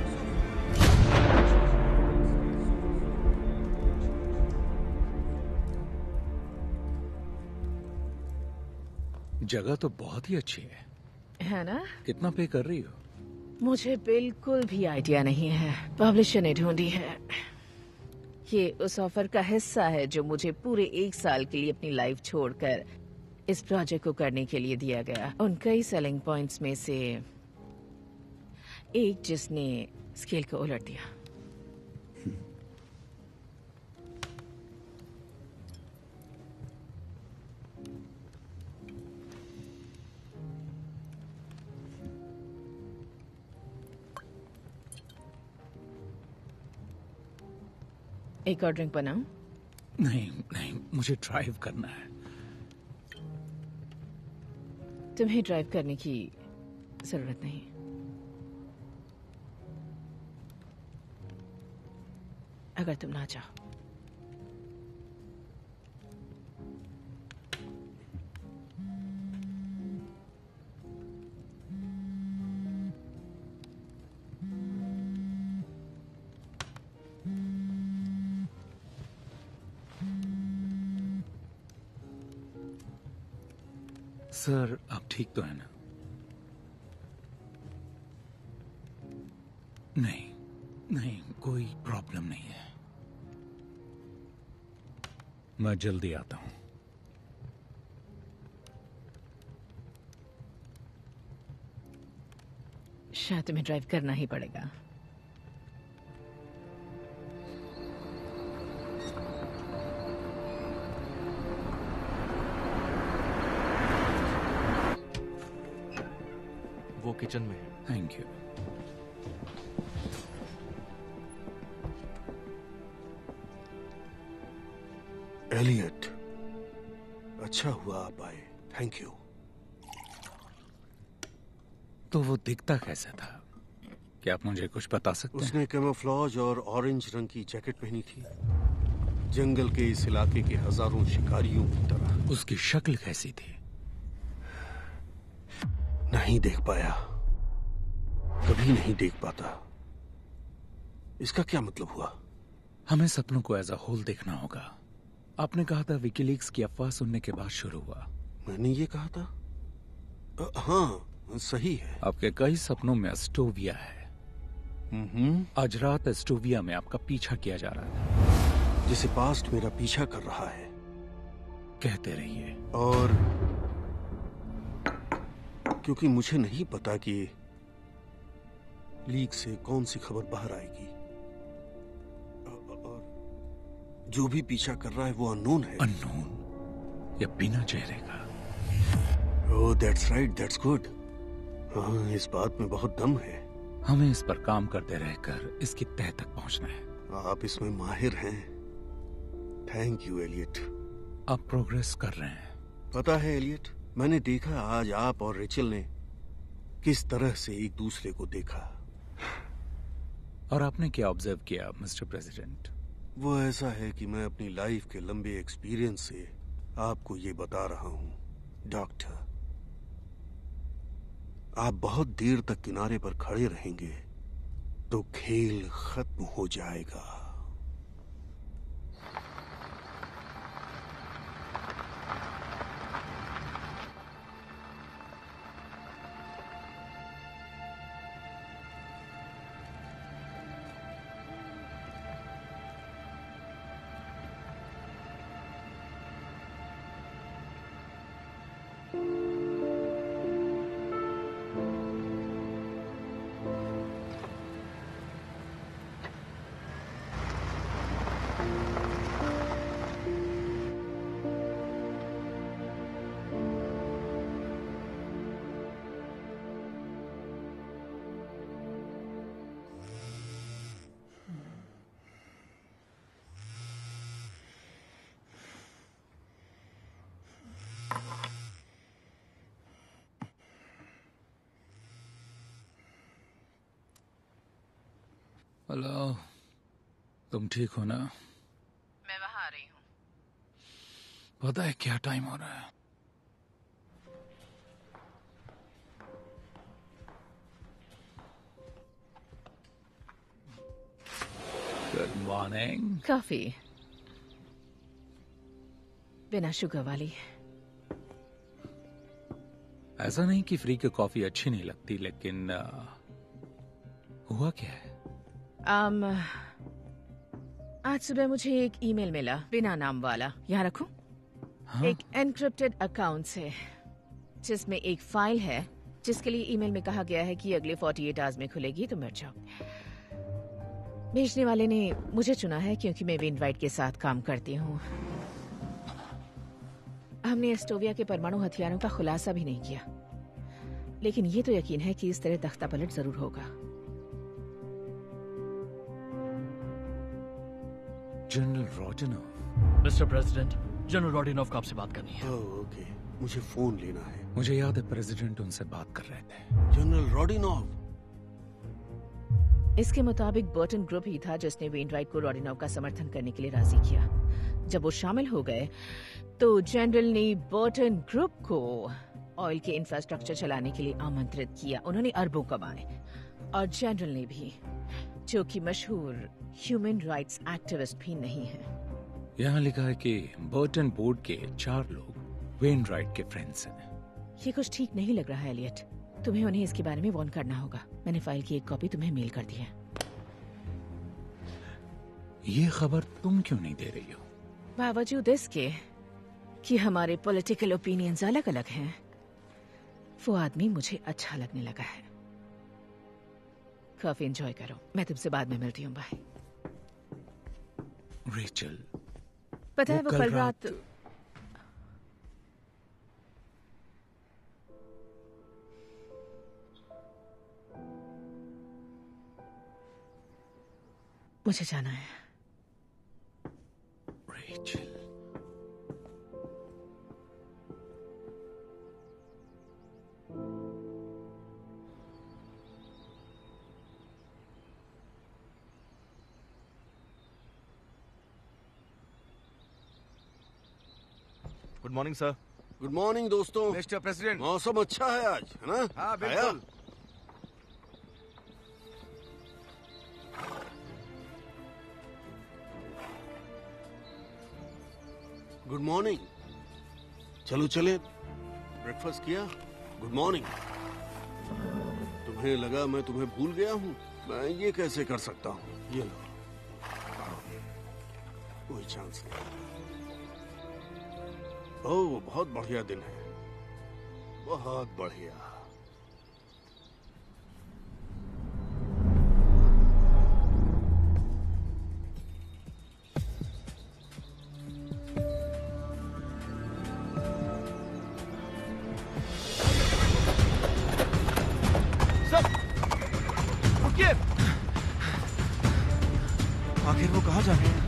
जगह तो बहुत ही अच्छी है ना? कितना पे कर रही हो? मुझे बिल्कुल भी आइडिया नहीं है। पब्लिशर ने ढूंढी है। ये उस ऑफर का हिस्सा है जो मुझे पूरे 1 साल के लिए अपनी लाइफ छोड़कर इस प्रोजेक्ट को करने के लिए दिया गया। उन कई सेलिंग पॉइंट्स में से एक जिसने स्केल को उलट दिया। एक और ड्रिंक बनाऊं? नहीं, मुझे ड्राइव करना है। तुम्हें ड्राइव करने की जरूरत नहीं। अगर तुम ना चाहो। सर, आप ठीक तो है ना? नहीं, कोई प्रॉब्लम नहीं है। मैं जल्दी आता हूं। शायद तुम्हें ड्राइव करना ही पड़ेगा। वो किचन में है। Thank you. एलियट, अच्छा हुआ आप आए। Thank you. तो वो दिखता कैसा था? क्या आप मुझे कुछ बता सकते हैं? उसने कैमोफ्लेज और ऑरेंज रंग की जैकेट पहनी थी, जंगल के इस इलाके के हजारों शिकारियों की तरह। उसकी शक्ल कैसी थी? नहीं देख पाया, कभी नहीं देख पाता। इसका क्या मतलब हुआ? हमें सपनों को एज अ होल देखना होगा। आपने कहा था विकीलीक्स की अफवाह सुनने के बाद शुरू हुआ। मैंने ये कहा था? हाँ, सही है। आपके कई सपनों में एस्टोविया है। आज रात एस्टोविया में आपका पीछा किया जा रहा था। जिसे पास्ट मेरा पीछा कर रहा है। कहते रहिए। और क्योंकि मुझे नहीं पता कि लीक से कौन सी खबर बाहर आएगी, और जो भी पीछा कर रहा है वो अननोन है। अननोन या बिना चेहरे का? ओह, दैट्स राइट, दैट्स गुड। हाँ, इस बात में बहुत दम है। हमें इस पर काम करते रहकर इसकी तह तक पहुंचना है। आप इसमें माहिर हैं। Thank you Elliot. आप प्रोग्रेस कर रहे हैं। पता है एलियट, मैंने देखा आज आप और रेचल ने किस तरह से एक दूसरे को देखा। और आपने क्या ऑब्जर्व किया मिस्टर प्रेसिडेंट? वो ऐसा है कि मैं अपनी लाइफ के लंबे एक्सपीरियंस से आपको ये बता रहा हूं डॉक्टर। आप बहुत देर तक किनारे पर खड़े रहेंगे तो खेल खत्म हो जाएगा। हेलो, तुम ठीक हो ना? मैं वहां आ रही हूँ। पता है क्या टाइम हो रहा है? Good morning. कॉफी बिना शुगर वाली। ऐसा नहीं कि फ्री की कॉफी अच्छी नहीं लगती, लेकिन हुआ क्या है? आज सुबह मुझे एक ईमेल मिला बिना नाम वाला। यहाँ रखूं? हाँ? एक एनक्रिप्टेड अकाउंट से, जिसमें एक फाइल है जिसके लिए ईमेल में कहा गया है कि अगले 48 आवर्स में खुलेगी, तो मिट जाओ। भेजने वाले ने मुझे चुना है क्योंकि मैं वेनराइट के साथ काम करती हूँ। हमने एस्टोविया के परमाणु हथियारों का खुलासा भी नहीं किया, लेकिन ये तो यकीन है कि इस तरह तख्तापलट जरूर होगा। जनरल रोडिनोव। मिस्टर प्रेसिडेंट, जनरल रोडिनोव का आपसे बात करनी है। ओके, मुझे फोन लेना है। मुझे याद है प्रेसिडेंट उनसे बात कर रहे थे। जनरल रोडिनोव। इसके मुताबिक बर्टन ग्रुप ही था जिसने वेनराइट को रोडिनोव का समर्थन करने के लिए राजी किया। जब वो शामिल हो गए तो जनरल ने बर्टन ग्रुप को ऑयल के इंफ्रास्ट्रक्चर चलाने के लिए आमंत्रित किया। उन्होंने अरबों कमाए, और जनरल ने भी, जो कि मशहूर ह्यूमन राइट्स एक्टिविस्ट भी नहीं है। यहाँ लिखा है कि बर्टन बोर्ड के 4 लोग वेनराइट के फ्रेंड्स हैं। ये कुछ ठीक नहीं लग रहा है एलियट। तुम्हें उन्हें इसके बारे में वार्न करना होगा। मैंने फाइल की एक कॉपी तुम्हें मेल कर दी है। ये खबर तुम क्यों नहीं दे रही हो? बावजूद इसके कि हमारे पॉलिटिकल ओपिनियंस अलग अलग हैं, वो आदमी मुझे अच्छा लगने लगा है। काफी एंजॉय करो। मैं तुमसे बाद में मिलती हूँ। बाय। रेचल, पता है वो कल रात मुझे जाना है। Rachel, good morning sir. Good morning दोस्तों। मिस्टर प्रेसिडेंट, मौसम अच्छा है आज, है ना? हाँ बिल्कुल। Good morning. चलो चले। ब्रेकफास्ट किया? Good morning. तुम्हें लगा मैं तुम्हें भूल गया हूँ? मैं ये कैसे कर सकता हूँ? ये लो, कोई चांस नहीं। ओह, बहुत बढ़िया दिन है, बहुत बढ़िया। आखिर वो कहाँ जा रहे हैं?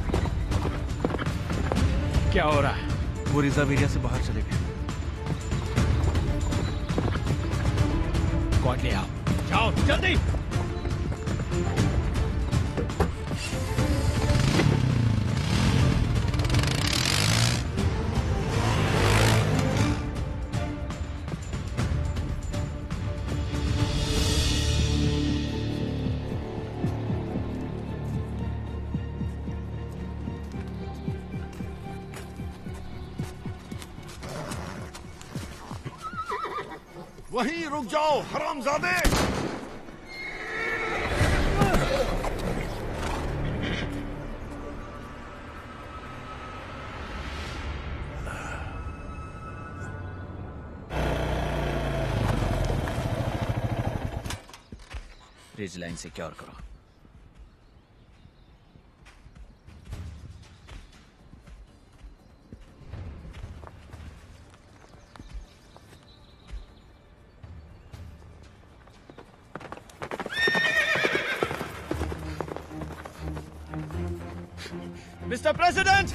क्या हो रहा है? वो रिजर्व एरिया से बाहर चले गए। स्क्वाड ले आओ। जाओ जल्दी। वहीं रुक जाओ हरामजादे। रिज लाइन सिक्योर करो। Mister president!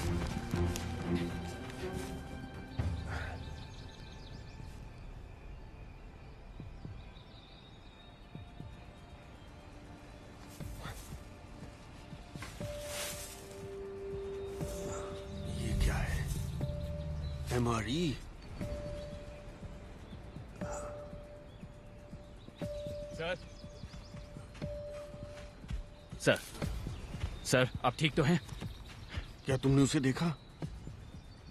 ये क्या है? MRE? सर, सर, सर, आप ठीक तो हैं? क्या तुमने उसे देखा?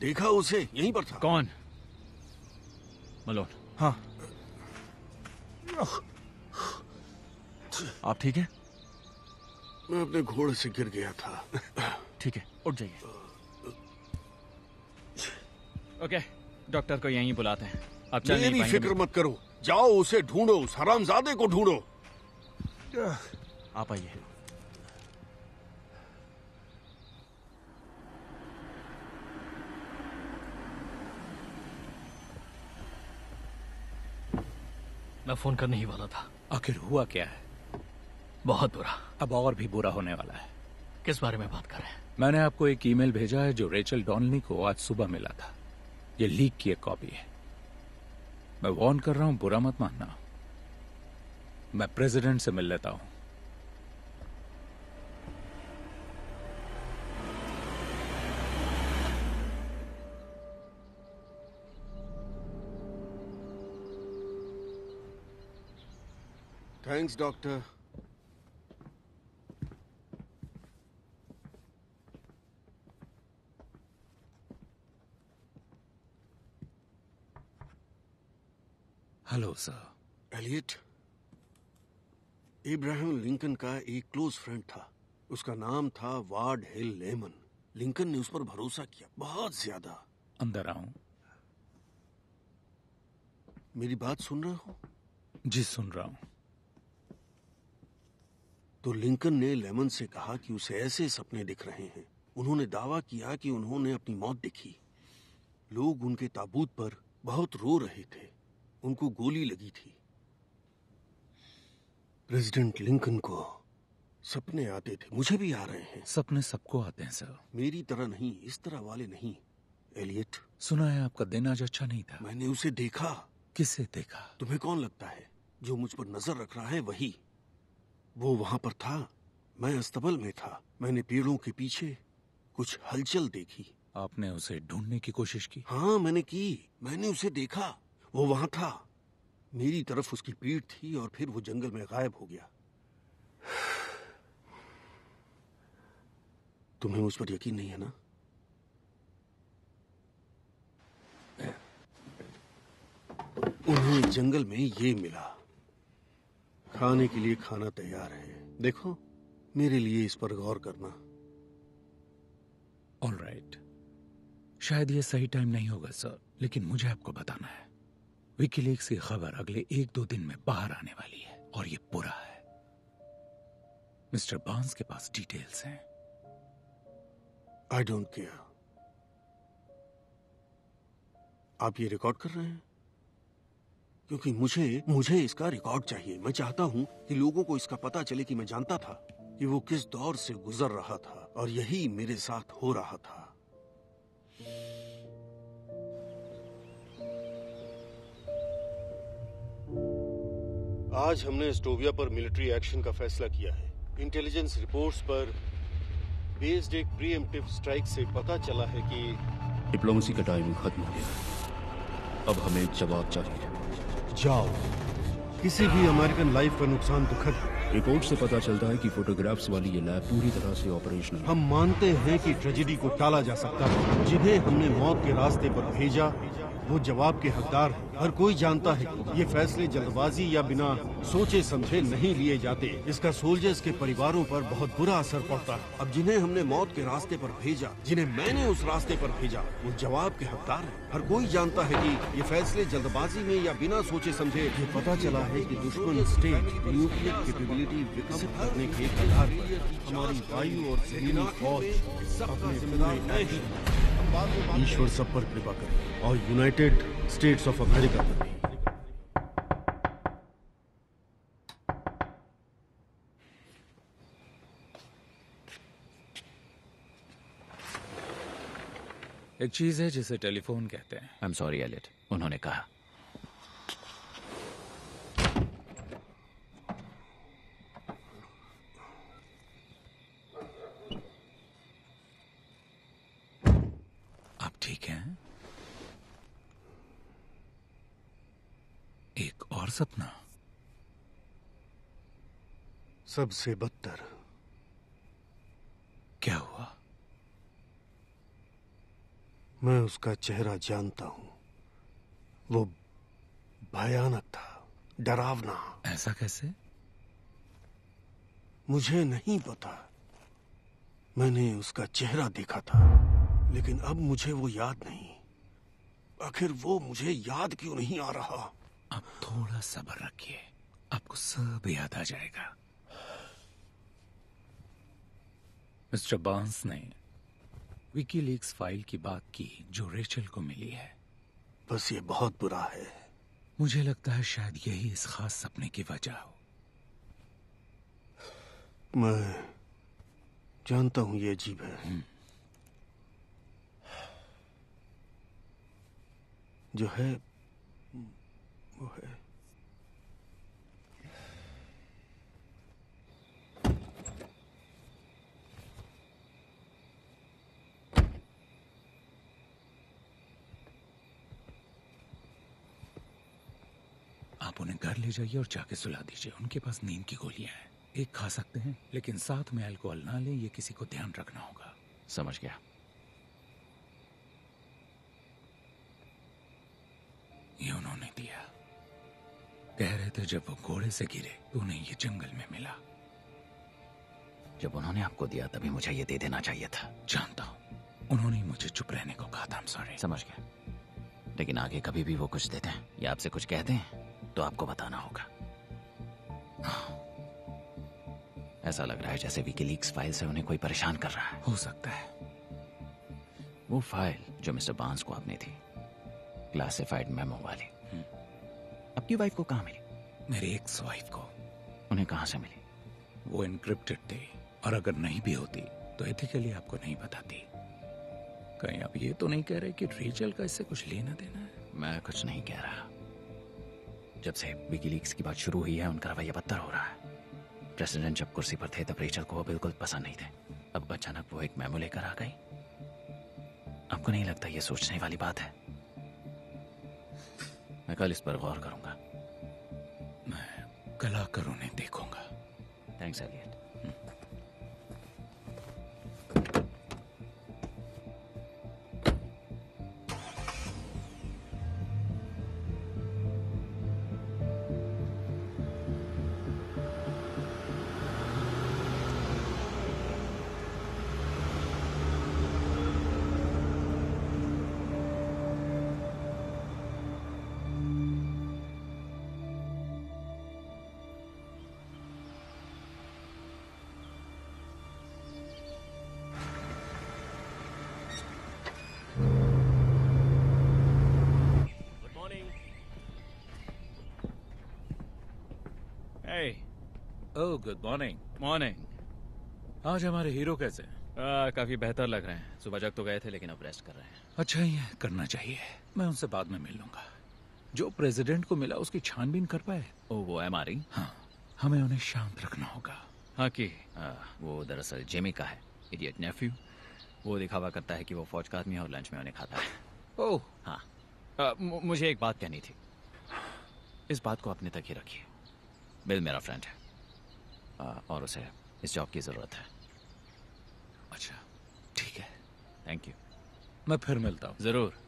देखा उसे? यहीं पर था। कौन? मलोन। हाँ। आप ठीक है? मैं अपने घोड़े से गिर गया था। ठीक है, उठ जाइए। ओके, डॉक्टर को यहीं बुलाते हैं। आप चल नहीं मेरी पाएंगे। फिक्र मत करो, जाओ उसे ढूंढो, उस हरामजादे को ढूंढो। आप आइए। मैं फोन करने ही वाला था। आखिर हुआ क्या है? बहुत बुरा। अब और भी बुरा होने वाला है। किस बारे में बात कर रहे हैं? मैंने आपको एक ईमेल भेजा है जो रेचल डॉनली को आज सुबह मिला था। ये लीक की एक कॉपी है। मैं वार्न कर रहा हूं, बुरा मत मानना। मैं प्रेसिडेंट से मिल लेता हूं। Thanks doctor. Hello sir. Elliot, Abraham Lincoln का एक क्लोज फ्रेंड था। उसका नाम था वार्ड हिल लेमन। लिंकन ने उस पर भरोसा किया, बहुत ज्यादा। अंदर आऊं? मेरी बात सुन रहे हो? जी सुन रहा हूं। तो लिंकन ने लेमन से कहा कि उसे ऐसे सपने दिख रहे हैं। उन्होंने दावा किया कि उन्होंने अपनी मौत देखी। लोग उनके ताबूत पर बहुत रो रहे थे। उनको गोली लगी थी। प्रेसिडेंट लिंकन को सपने आते थे, मुझे भी आ रहे हैं। सपने सबको आते हैं सर। मेरी तरह नहीं, इस तरह वाले नहीं। एलियट, सुना है आपका दिन आज अच्छा नहीं था। मैंने उसे देखा। किसे देखा? तुम्हें कौन लगता है? जो मुझ पर नजर रख रहा है वही। वो वहां पर था, मैं अस्तबल में था। मैंने पेड़ों के पीछे कुछ हलचल देखी। आपने उसे ढूंढने की कोशिश की? हाँ मैंने की। मैंने उसे देखा, वो वहां था। मेरी तरफ उसकी पीठ थी और फिर वो जंगल में गायब हो गया। तुम्हें उस पर यकीन नहीं है ना? उन्हें जंगल में ये मिला। खाने के लिए खाना तैयार है। देखो, मेरे लिए इस पर गौर करना। ऑलराइट, शायद ये सही टाइम नहीं होगा सर, लेकिन मुझे आपको बताना है। विकीलीक्स की खबर अगले 1-2 दिन में बाहर आने वाली है और ये बुरा है। मिस्टर बार्न्स के पास डिटेल्स हैं। I don't care. आप ये रिकॉर्ड कर रहे हैं? क्योंकि मुझे इसका रिकॉर्ड चाहिए। मैं चाहता हूं कि लोगों को इसका पता चले कि मैं जानता था कि वो किस दौर से गुजर रहा था और यही मेरे साथ हो रहा था। आज हमने एस्टोविया पर मिलिट्री एक्शन का फैसला किया है। इंटेलिजेंस रिपोर्ट्स पर बेस्ड एक प्रीएम्प्टिव स्ट्राइक से पता चला है कि डिप्लोमेसी का टाइम खत्म हो गया। अब हमें जवाब चाहिए। जाओ, किसी भी अमेरिकन लाइफ का नुकसान दुखद है। रिपोर्ट से पता चलता है कि फोटोग्राफ्स वाली ये लैब पूरी तरह से ऑपरेशनल है। हम मानते हैं कि ट्रेजेडी को टाला जा सकता है। जिन्हें हमने मौत के रास्ते पर भेजा वो जवाब के हकदार हैं। हर कोई जानता है कि ये फैसले जल्दबाजी या बिना सोचे समझे नहीं लिए जाते। इसका सोल्जर्स के परिवारों पर बहुत बुरा असर पड़ता है। अब जिन्हें हमने मौत के रास्ते पर भेजा, जिन्हें मैंने उस रास्ते पर भेजा, वो जवाब के हकदार हैं। हर कोई जानता है कि ये फैसले जल्दबाजी में या बिना सोचे समझे। ये पता चला है कि दुश्मन स्टेट न्यूक्लियर कैपेबिलिटी विकसित करने के आधार पर हमारी वायु और जमीनी फौज अपने पूरे ईश्वर सब पर कृपा करे और यूनाइटेड स्टेट्स ऑफ अमेरिका पर भी। एक चीज है जिसे टेलीफोन कहते हैं। आई एम सॉरी एलियट, उन्होंने कहा। आप ठीक हैं? एक और सपना? सबसे बदतर। क्या हुआ? मैं उसका चेहरा जानता हूं। वो भयानक था, डरावना। ऐसा कैसे? मुझे नहीं पता। मैंने उसका चेहरा देखा था, लेकिन अब मुझे वो याद नहीं। आखिर वो मुझे याद क्यों नहीं आ रहा? आप थोड़ा सब्र रखिए, आपको सब याद आ जाएगा। मिस्टर बांस ने विकीलीक्स फाइल की बात की जो रेचल को मिली है। बस ये बहुत बुरा है। मुझे लगता है शायद यही इस खास सपने की वजह हो। मैं जानता हूं ये अजीब है। जो है वो है। आप उन्हें घर ले जाइए और जाके सुला दीजिए। उनके पास नींद की गोलियां हैं, एक खा सकते हैं, लेकिन साथ में अल्कोहल ना लें। ये किसी को ध्यान रखना होगा। समझ गया। ये उन्होंने दिया। कह रहे थे जब वो घोड़े से गिरे तो उन्हें ये जंगल में मिला। जब उन्होंने आपको दिया तभी मुझे ये दे देना चाहिए था। जानता हूं, उन्होंने मुझे चुप रहने को कहा था। I'm sorry। समझ गया, लेकिन आगे कभी भी वो कुछ देते हैं या आपसे कुछ कहते हैं तो आपको बताना होगा। ऐसा लग रहा है जैसे विकीलीक्स फाइल से उन्हें कोई परेशान कर रहा है। हो सकता है। वो फाइल जो मिस्टर बांस को आपने थी, क्लासिफाइड मेमो वाली, आपकी वाइफ को कहाँ मिली? मेरी एक्स वाइफ को। उन्हें कहाँ से मिली? वो एनक्रिप्टेड थी, और अगर नहीं भी होती तो एथिकली आपको नहीं बताती। कहीं आप ये तो नहीं कह रहे कि रेचल का इससे कुछ लेना देना है? मैं कुछ नहीं कह रहा। जब से विकीलीक्स की बात शुरू हुई है उनका रवैया बदतर हो रहा है। प्रेसिडेंट जब कुर्सी पर थे तब रेचल को वो बिल्कुल पसंद नहीं थे। अब अचानक वो एक मेमो लेकर आ गई। आपको नहीं लगता ये सोचने वाली बात है? मैं कल इस पर गौर करूंगा। मैं कल आकर उन्हें देखूंगा। Thanks Elliott. Oh, good morning. Morning. आज हमारे हीरो कैसे हैं? काफी बेहतर लग रहे हैं। सुबह जग तो गए थे लेकिन अब रेस्ट कर रहे हैं। अच्छा ही है, करना चाहिए। मैं उनसे बाद में मिल लूंगा। जो प्रेसिडेंट को मिला उसकी छानबीन कर पाए? ओ वो MRE? हाँ, हमें उन्हें शांत रखना होगा। हाँ कि वो दरअसल जेमी का है, इडियट नेफ्यू। वो दिखावा करता है कि वो फौज का आदमी है और लंच में उन्हें खाता है। ओह हाँ, मुझे एक बात कहनी थी। इस बात को अपने तक ही रखिए। बिल मेरा फ्रेंड है और उसे इस जॉब की जरूरत है। अच्छा ठीक है, थैंक यू। मैं फिर मिलता हूँ। जरूर।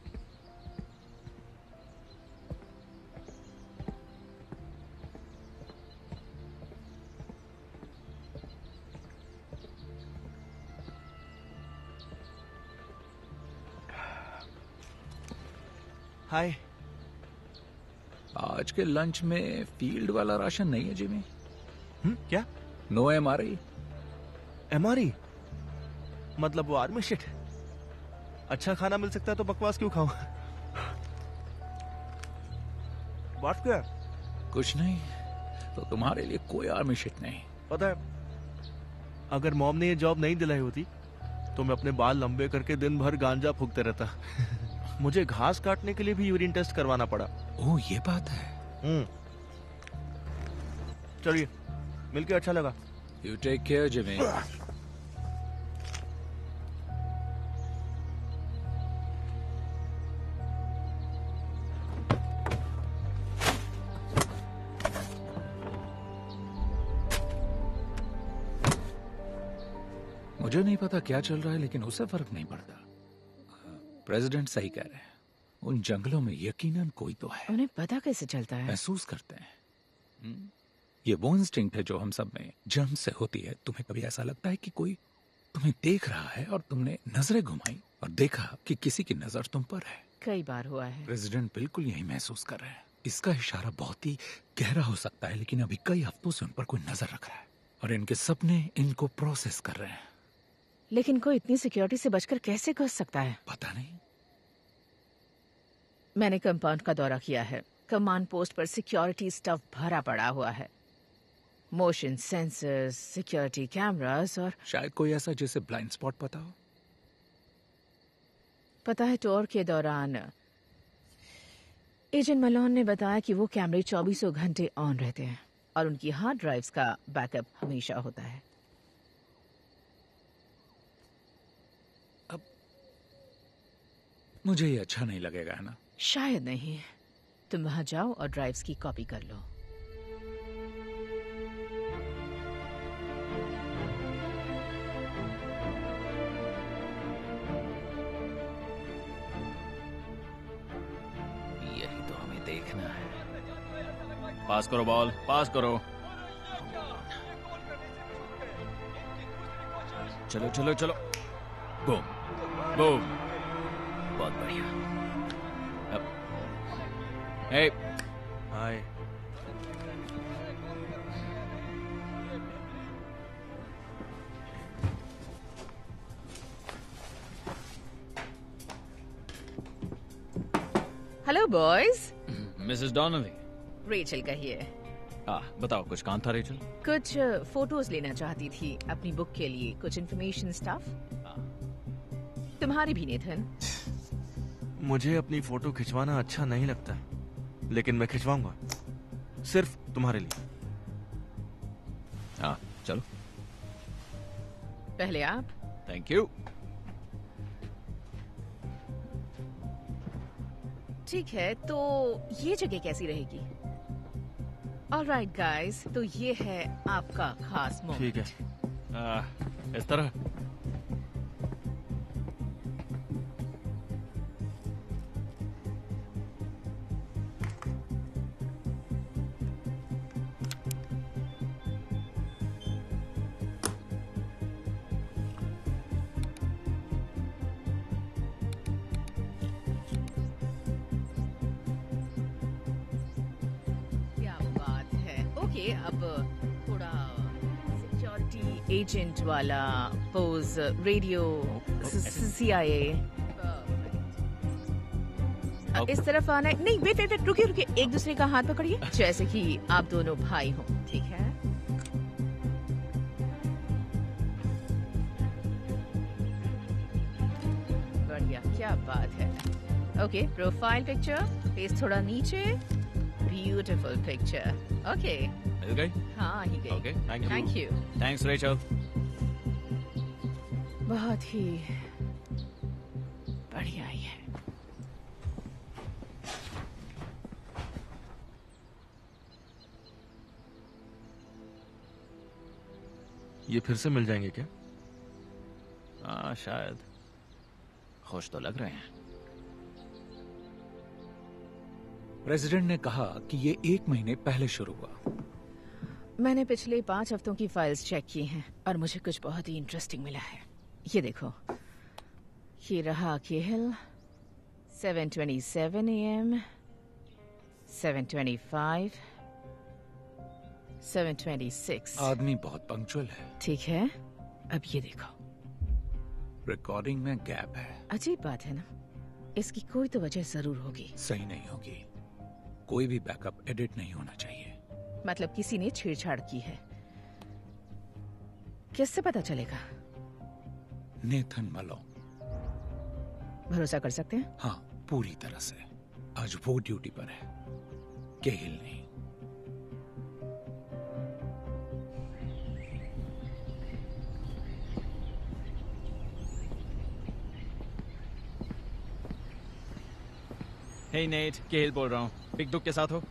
हाय। आज के लंच में फील्ड वाला राशन नहीं है जिमी? क्या? No MRE? MRE मतलब वो आर्मी शिट। अच्छा खाना मिल सकता है तो बकवास क्यों खाऊं? बात क्या? कुछ नहीं, तो तुम्हारे लिए कोई आर्मी शिट नहीं। पता है, अगर मॉम ने ये जॉब नहीं दिलाई होती तो मैं अपने बाल लंबे करके दिन भर गांजा फूकते रहता। मुझे घास काटने के लिए भी यूरिन टेस्ट करवाना पड़ा। ओह ये बात है। चलिए, मिलके अच्छा लगा। You take care Jimmy. मुझे नहीं पता क्या चल रहा है, लेकिन उसे फर्क नहीं पड़ता। प्रेसिडेंट सही कह रहे हैं, उन जंगलों में यकीनन कोई तो है। उन्हें पता कैसे चलता है? महसूस करते हैं। ये वो इंस्टिंक्ट है जो हम सब में जन्म से होती है। तुम्हें कभी ऐसा लगता है कि कोई तुम्हें देख रहा है और तुमने नजरें घुमाई और देखा कि किसी की नजर तुम पर है? कई बार हुआ है। प्रेसिडेंट बिल्कुल यही महसूस कर रहे हैं। इसका इशारा बहुत ही गहरा हो सकता है, लेकिन अभी कई हफ्तों से उन पर कोई नजर रख रहा है और इनके सपने इनको प्रोसेस कर रहे हैं। लेकिन कोई इतनी सिक्योरिटी से बचकर कैसे घुस सकता है? पता नहीं। मैंने कंपाउंड का दौरा किया है। कमांड पोस्ट पर सिक्योरिटी स्टफ भरा पड़ा हुआ है। मोशन सेंसर्स, सिक्योरिटी कैमरास और शायद कोई ऐसा जिसे ब्लाइंड स्पॉट पता हो। पता है, टूर के दौरान एजेंट मलोन ने बताया कि वो कैमरे 24 घंटे ऑन रहते हैं और उनकी हार्ड ड्राइव्स का बैकअप हमेशा होता है। अब मुझे ये अच्छा नहीं लगेगा, है ना? शायद नहीं। तुम वहां जाओ और ड्राइव्स की कॉपी कर लो। यही तो हमें देखना है। पास करो बॉल, पास करो। चलो चलो चलो। Boom boom. बहुत बढ़िया। अब hey hi. Hello boys. Mrs Donnelly. Rachel कहिए। बताओ, कुछ काम था रेचल? कुछ फोटोज लेना चाहती थी अपनी बुक के लिए, कुछ इन्फॉर्मेशन स्टफ। तुम्हारी भी नेथन। मुझे अपनी फोटो खिंचवाना अच्छा नहीं लगता, लेकिन मैं खिंचवाऊंगा सिर्फ तुम्हारे लिए। चलो। पहले आप। Thank you. ठीक है, तो ये जगह कैसी रहेगी? ऑलराइट गाइस, तो ये है आपका खास मोमेंट। ठीक है। इस तरह। अब थोड़ा सिक्योरिटी एजेंट वाला पोज, रेडियो, CIA। इस तरफ आना है। नहीं, वेट वेट वेट, रुकिए रुकिए, एक दूसरे का हाथ पकड़िए जैसे कि आप दोनों भाई हो। ठीक है? बढ़िया, क्या बात है। ओके, प्रोफाइल पिक्चर, फेस थोड़ा नीचे, ब्यूटीफुल पिक्चर। ओके, मिल गई? हाँ आ ही गई। Okay, thank thank you. Thanks Rachel. बहुत ही बढ़िया ही है। ये फिर से मिल जाएंगे क्या? हाँ शायद। खुश तो लग रहे हैं। प्रेसिडेंट ने कहा कि ये 1 महीने पहले शुरू हुआ। मैंने पिछले 5 हफ्तों की फाइल्स चेक की हैं और मुझे कुछ बहुत ही इंटरेस्टिंग मिला है। ये देखो, ये रहा केहल, 7:27 AM, 7:25, 7:26। आदमी बहुत पंक्चुअल है। ठीक है, अब ये देखो। रिकॉर्डिंग में गैप है। अजीब बात है ना, इसकी कोई तो वजह जरूर होगी। सही नहीं होगी। कोई भी बैकअप एडिट नहीं होना चाहिए। मतलब किसी ने छेड़छाड़ की है। किससे पता चलेगा? नेथन मलो। भरोसा कर सकते हैं? हाँ, पूरी तरह से। आज वो ड्यूटी पर है, केहिल नहीं। हे नेट, केहिल बोल रहा हूँ। बिग दुख के साथ हो?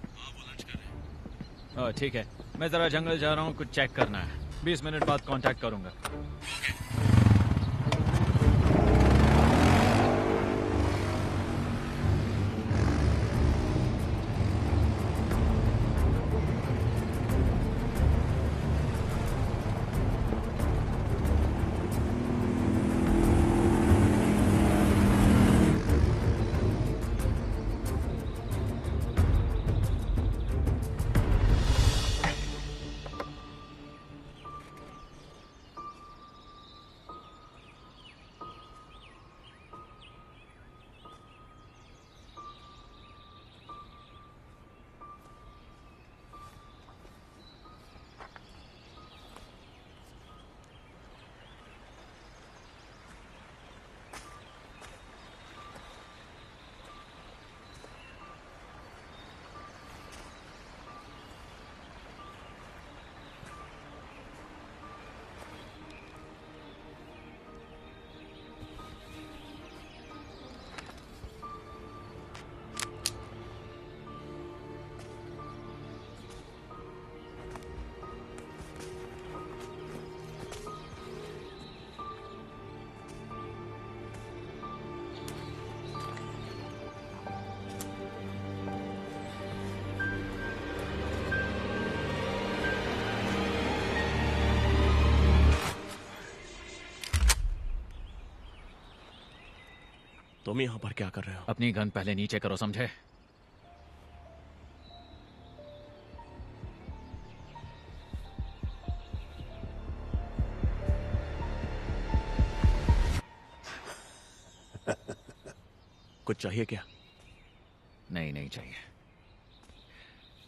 ठीक है, मैं जरा जंगल जा रहा हूँ, कुछ चेक करना है। 20 मिनट बाद कांटेक्ट करूंगा। तुम यहाँ पर क्या कर रहे हो? अपनी गन पहले नीचे करो, समझे? कुछ चाहिए क्या? नहीं चाहिए।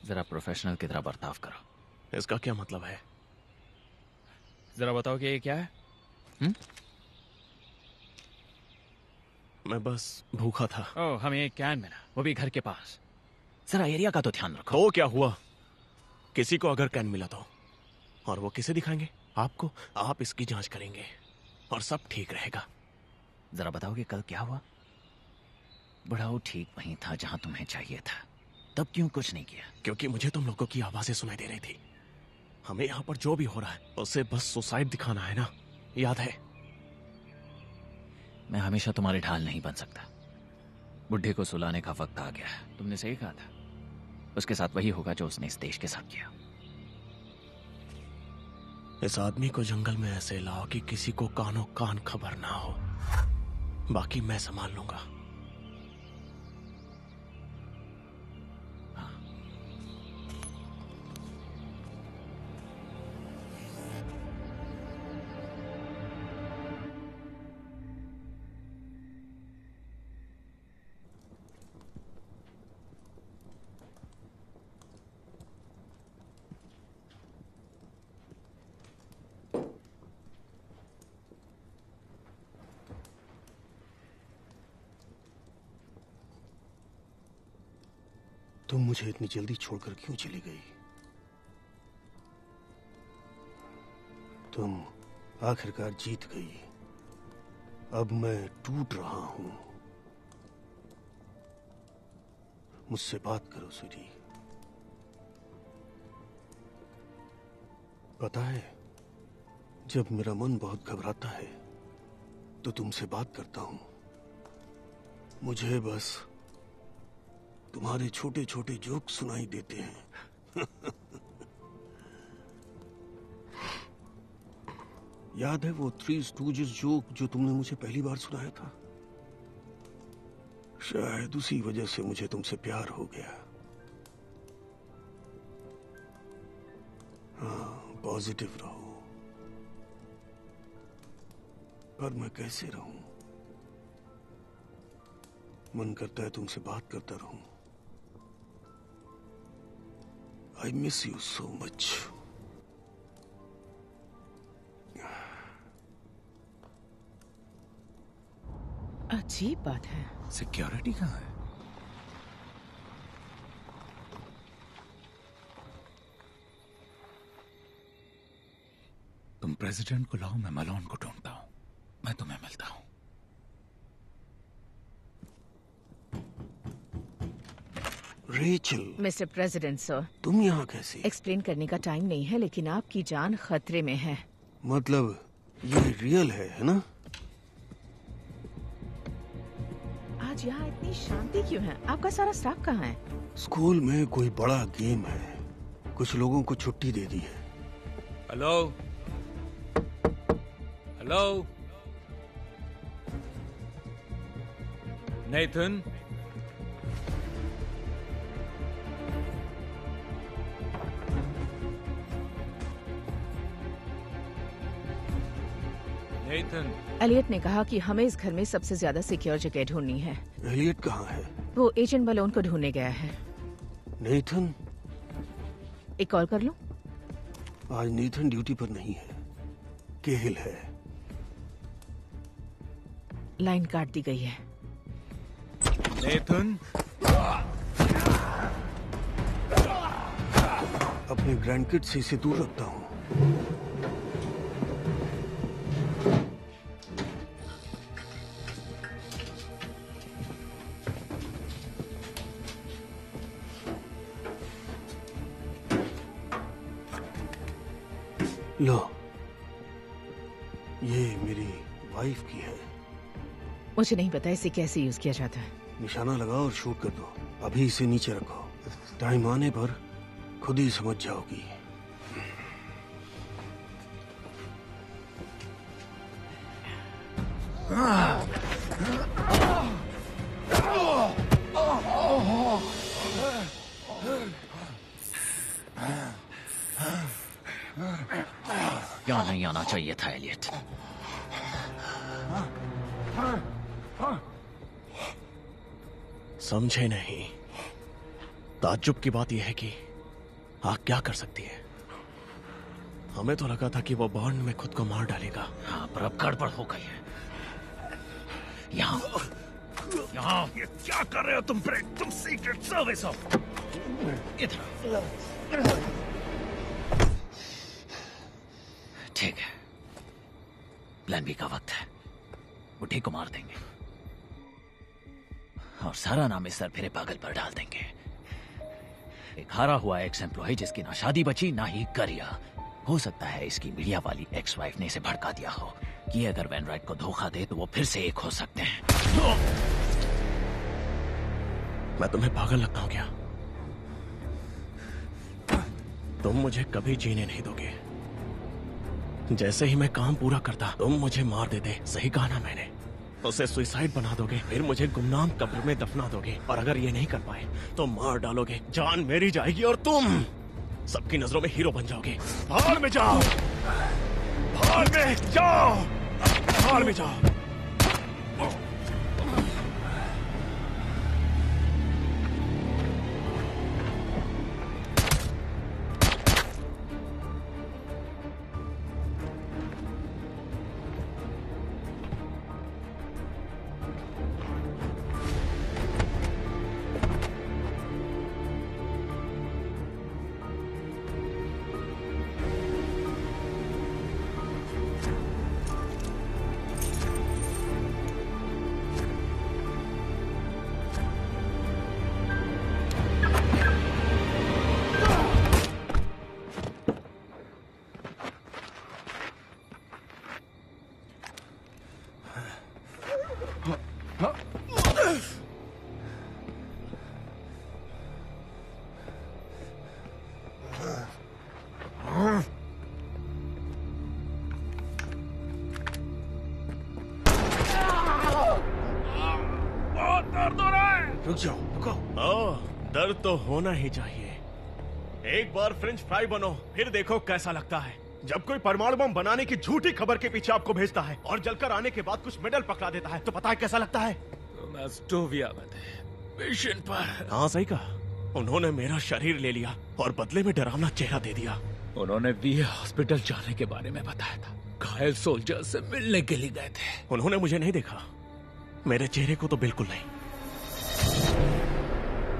जरा प्रोफेशनल की तरह बर्ताव करो। इसका क्या मतलब है? जरा बताओ कि ये क्या है? मैं बस भूखा था। ओह, हमें एक कैन मिला, वो भी घर के पास। जरा एरिया का तो ध्यान रखो। तो क्या हुआ? किसी को अगर कैन मिला तो, और वो किसे दिखाएंगे? आपको। आप इसकी जांच करेंगे और सब ठीक रहेगा। जरा बताओगे कल क्या हुआ? बुढ़ाऊ ठीक वहीं था जहां तुम्हें चाहिए था, तब क्यों कुछ नहीं किया? क्योंकि मुझे तुम लोगों की आवाजें सुनाई दे रही थी। हमें यहाँ पर जो भी हो रहा है उससे बस सुसाइड दिखाना है ना, याद है? मैं हमेशा तुम्हारे ढाल नहीं बन सकता। बुढ़े को सुलाने का वक्त आ गया है। तुमने सही कहा था, उसके साथ वही होगा जो उसने इस देश के साथ किया। इस आदमी को जंगल में ऐसे लाओ कि किसी को कानो कान खबर ना हो। बाकी मैं संभाल लूंगा। तुम मुझे इतनी जल्दी छोड़कर क्यों चली गई? तुम आखिरकार जीत गई। अब मैं टूट रहा हूं। मुझसे बात करो स्वीटी। पता है, जब मेरा मन बहुत घबराता है तो तुमसे बात करता हूं। मुझे बस तुम्हारे छोटे छोटे जोक सुनाई देते हैं। याद है वो थ्री स्टूजेस जोक जो तुमने मुझे पहली बार सुनाया था? शायद उसी वजह से मुझे तुमसे प्यार हो गया। हाँ, पॉजिटिव रहो। पर मैं कैसे रहूं? मन करता है तुमसे बात करता रहूं। I miss you so much. अजीब बात है। सिक्योरिटी कहाँ है? तुम प्रेसिडेंट को लाओ, मैं मलोन को ढूंढता हूं। मैं तुम्हें मिलता हूं। रेचल। मिस्टर प्रेसिडेंट सर, तुम यहाँ कैसे? एक्सप्लेन करने का टाइम नहीं है, लेकिन आपकी जान खतरे में है। मतलब ये रियल है ना? आज यहाँ इतनी शांति क्यों है? आपका सारा स्टाफ कहाँ है? स्कूल में कोई बड़ा गेम है, कुछ लोगों को छुट्टी दे दी है। Hello hello Nathan, Nathan. Elliot ने कहा कि हमें इस घर में सबसे ज्यादा सिक्योर जगह ढूंढनी है। एलियट कहाँ है? वो एजेंट मलोन को ढूंढने गया है। नेथन? एक कॉल कर लूं? आज नेथन ड्यूटी पर नहीं है, केहिल है। लाइन काट दी गई है। नेथन, अपने ग्रैंडकिड से इसे दूर रखता हूँ। लो, ये मेरी वाइफ की है। मुझे नहीं पता इसे कैसे यूज किया जाता है। निशाना लगाओ और शूट कर दो। अभी इसे नीचे रखो, टाइम आने पर खुद ही समझ जाओगी। यहाँ नहीं आना चाहिए था एलियट। समझे नहीं। ताज्जुब की बात यह है कि आग क्या कर सकती है। हमें तो लगा था कि वो बॉन्ड में खुद को मार डालेगा। हाँ, पर अब गड़बड़ हो गई है। यहाँ ये क्या कर रहे हो तुम? तुम सीक्रेट सर्विस हो। इधर। ठीक है, प्लान बी का वक्त है। बुढ़ी को मार देंगे और सारा नाम इस सरफिरे पागल पर डाल देंगे। एक हारा हुआ एक्स एम्प्लॉय जिसकी ना शादी बची ना ही करियर। हो सकता है इसकी मीडिया वाली एक्स वाइफ ने इसे भड़का दिया हो कि अगर वैनराइट को धोखा दे तो वो फिर से एक हो सकते हैं। मैं तुम्हें पागल लगता हूं क्या? तुम मुझे कभी जीने नहीं दोगे। जैसे ही मैं काम पूरा करता तुम मुझे मार देते। सही कहा ना मैंने? उसे सुसाइड बना दोगे, फिर मुझे गुमनाम कब्र में दफना दोगे, और अगर ये नहीं कर पाए तो मार डालोगे। जान मेरी जाएगी और तुम सबकी नजरों में हीरो बन जाओगे। भाड़ में जाओ, भाड़ में जाओ, भाड़ में जाओ। रुक जाओ, रुको। ओह, दर्द तो होना ही चाहिए। एक बार फ्रेंच फ्राई बनो, फिर देखो कैसा लगता है। जब कोई परमाणु बम बनाने की झूठी खबर के पीछे आपको भेजता है और जलकर आने के बाद कुछ मेडल पकड़ा देता है, तो पता है कैसा लगता है? तुम एस्टोविया में थे, मिशन पर। हाँ, सही कहा। उन्होंने मेरा शरीर ले लिया और बदले में डरावना चेहरा दे दिया। उन्होंने वीए हॉस्पिटल जाने के बारे में बताया था। घायल सोल्जर से मिलने के लिए गए थे। उन्होंने मुझे नहीं देखा, मेरे चेहरे को तो बिल्कुल नहीं।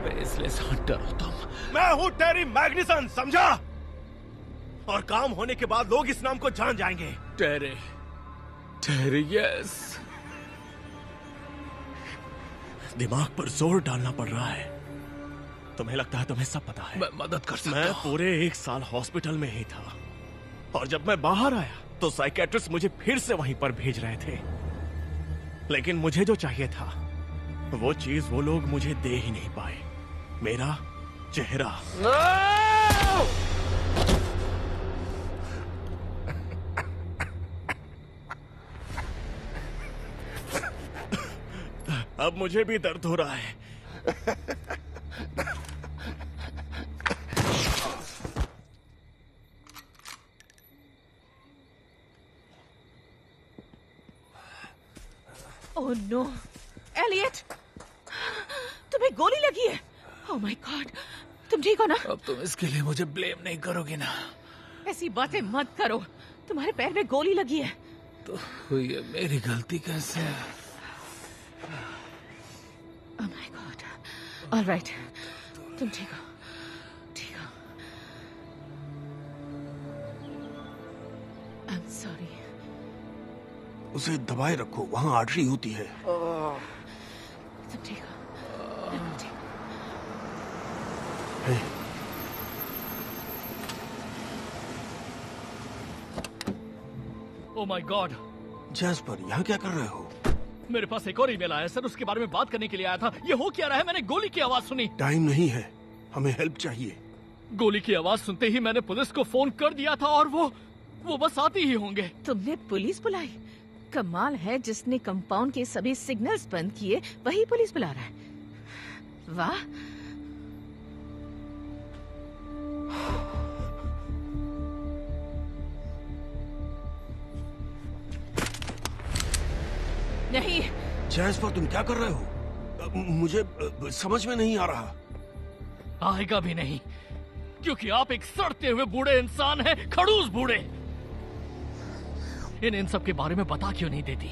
फेसलेस हंटर हो तुम। मैं हूँ टेरी मैग्निसन, समझा? और काम होने के बाद लोग इस नाम को जान जाएंगे। टेरी, टेरी, यस। दिमाग पर जोर डालना पड़ रहा है। तुम्हें लगता है तुम्हें सब पता है? मैं मदद कर सकता मैं हूँ। पूरे 1 साल हॉस्पिटल में ही था और जब मैं बाहर आया तो साइकेट्रिस्ट मुझे फिर से वहीं पर भेज रहे थे। लेकिन मुझे जो चाहिए था वो चीज वो लोग मुझे दे ही नहीं पाए। मेरा चेहरा। अब मुझे भी दर्द हो रहा है। ओह नो, एलियट, तुम्हें गोली लगी है। ओह माय गॉड, तुम ठीक हो ना? अब तुम इसके लिए मुझे ब्लेम नहीं करोगे ना? ऐसी बातें मत करो, तुम्हारे पैर में गोली लगी है। तो ये मेरी गलती कैसे? ओह माय गॉड, ऑलराइट, तुम ठीक हो, ठीक हो। I am sorry. उसे दबाए रखो, वहां आर्टरी होती है। तुम ठीक हो? ठीक। Oh my God. जैस्पर, यहाँ क्या कर रहे हो? मेरे पास एक और ईमेल आया सर, उसके बारे में बात करने के लिए आया था। ये हो क्या रहा है? मैंने गोली की आवाज सुनी। टाइम नहीं है, हमें हेल्प चाहिए। गोली की आवाज सुनते ही मैंने पुलिस को फोन कर दिया था और वो बस आती ही होंगे। तुमने पुलिस बुलाई? कमाल है, जिसने कंपाउंड के सभी सिग्नल्स बंद किए वही पुलिस बुला रहा है। वाह। नहीं। जैस्पर, तुम क्या कर रहे हो? मुझे समझ में नहीं आ रहा। आएगा भी नहीं, क्योंकि आप एक सड़ते हुए बूढ़े इंसान हैं, खड़ूस बूढ़े। इन सब के बारे में बता क्यों नहीं देती?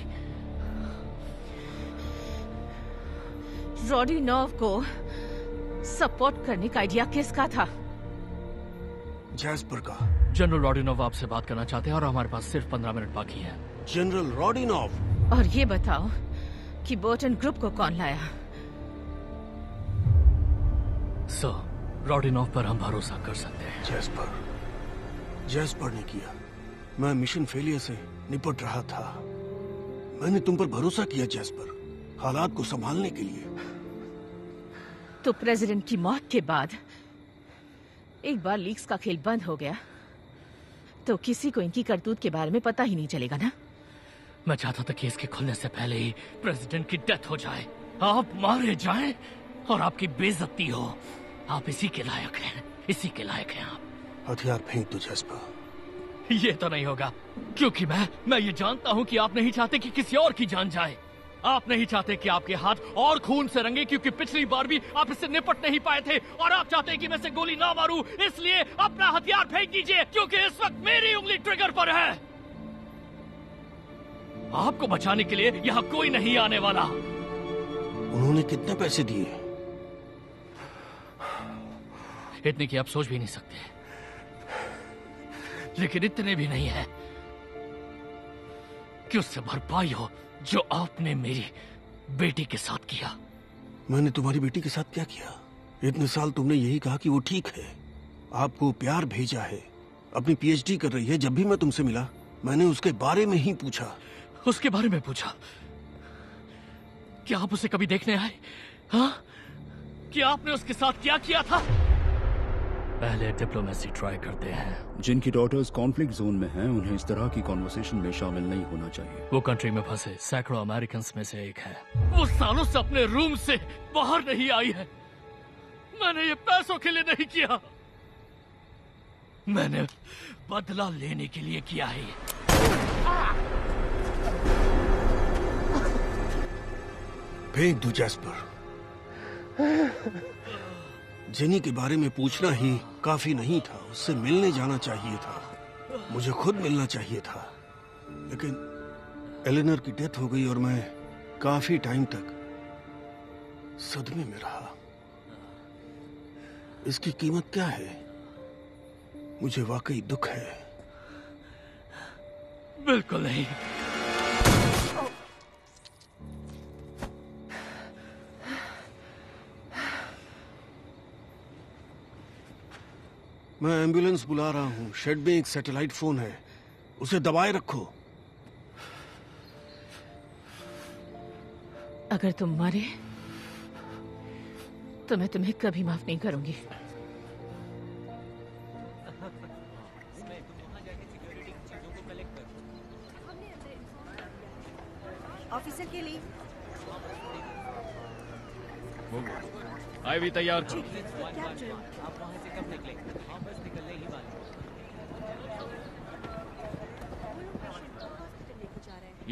रोडिनोव को सपोर्ट करने का आइडिया किसका था? जैस्पर का। जनरल रोडिनोव आपसे बात करना चाहते हैं और हमारे पास सिर्फ 15 मिनट बाकी है। जनरल रोडिनोव? और ये बताओ कि बोर्टन ग्रुप को कौन लाया? सर, रोडिनोव पर हम भरोसा कर सकते हैं। जैस्पर ने किया। मैं मिशन फेलियर से निपट रहा था। मैंने तुम पर भरोसा किया जैस्पर, हालात को संभालने के लिए। तो प्रेसिडेंट की मौत के बाद एक बार लीक्स का खेल बंद हो गया तो किसी को इनकी करतूत के बारे में पता ही नहीं चलेगा ना? मैं चाहता था कि इसके खुलने से पहले ही प्रेसिडेंट की डेथ हो जाए, आप मारे जाएं और आपकी बेइज्जती हो। आप इसी के लायक हैं, इसी के लायक हैं आप। हथियार फेंक दो जैस्पर। ये तो नहीं होगा, क्योंकि मैं ये जानता हूं कि आप नहीं चाहते कि किसी और की जान जाए। आप नहीं चाहते कि आपके हाथ और खून से रंगे, क्योंकि पिछली बार भी आप इससे निपट नहीं पाए थे। और आप चाहते हैं कि मैं से गोली ना मारूं, इसलिए अपना हथियार फेंक दीजिए, क्योंकि इस वक्त मेरी उंगली ट्रिगर पर है। आपको बचाने के लिए यहाँ कोई नहीं आने वाला। उन्होंने कितने पैसे दिए? इतने की आप सोच भी नहीं सकते, लेकिन इतने भी नहीं है कि उससे भरपाई हो जो आपने मेरी बेटी के साथ किया। मैंने तुम्हारी बेटी के साथ क्या किया? इतने साल तुमने यही कहा कि वो ठीक है, आपको प्यार भेजा है, अपनी पीएचडी कर रही है। जब भी मैं तुमसे मिला मैंने उसके बारे में ही पूछा। उसके बारे में पूछा? क्या आप उसे कभी देखने आए? हाँ? कि आपने उसके साथ क्या किया था? पहले डिप्लोमेसी ट्राई करते हैं। जिनकी डॉटर्स कॉन्फ्लिक्ट जोन में हैं उन्हें इस तरह की कॉन्वर्सेशन में शामिल नहीं होना चाहिए। वो कंट्री में फंसे सैकड़ों अमेरिकन में से एक है। वो सालों से अपने रूम से बाहर नहीं आई है। मैंने ये पैसों के लिए नहीं किया, मैंने बदला लेने के लिए किया है। फेंक दो जैस्पर। जेनी के बारे में पूछना ही काफी नहीं था, उससे मिलने जाना चाहिए था, मुझे खुद मिलना चाहिए था। लेकिन एलेनर की डेथ हो गई और मैं काफी टाइम तक सदमे में रहा। इसकी कीमत क्या है? मुझे वाकई दुख है। बिल्कुल नहीं। मैं एम्बुलेंस बुला रहा हूँ। शेड में एक सैटेलाइट फोन है, उसे दबाए रखो। अगर तुम मरे तो मैं तुम्हें कभी माफ नहीं करूंगी। ऑफिसर के लिए आईवी तैयार करो। आप वहां से कब निकले? हाँ बस निकलने ही वाले।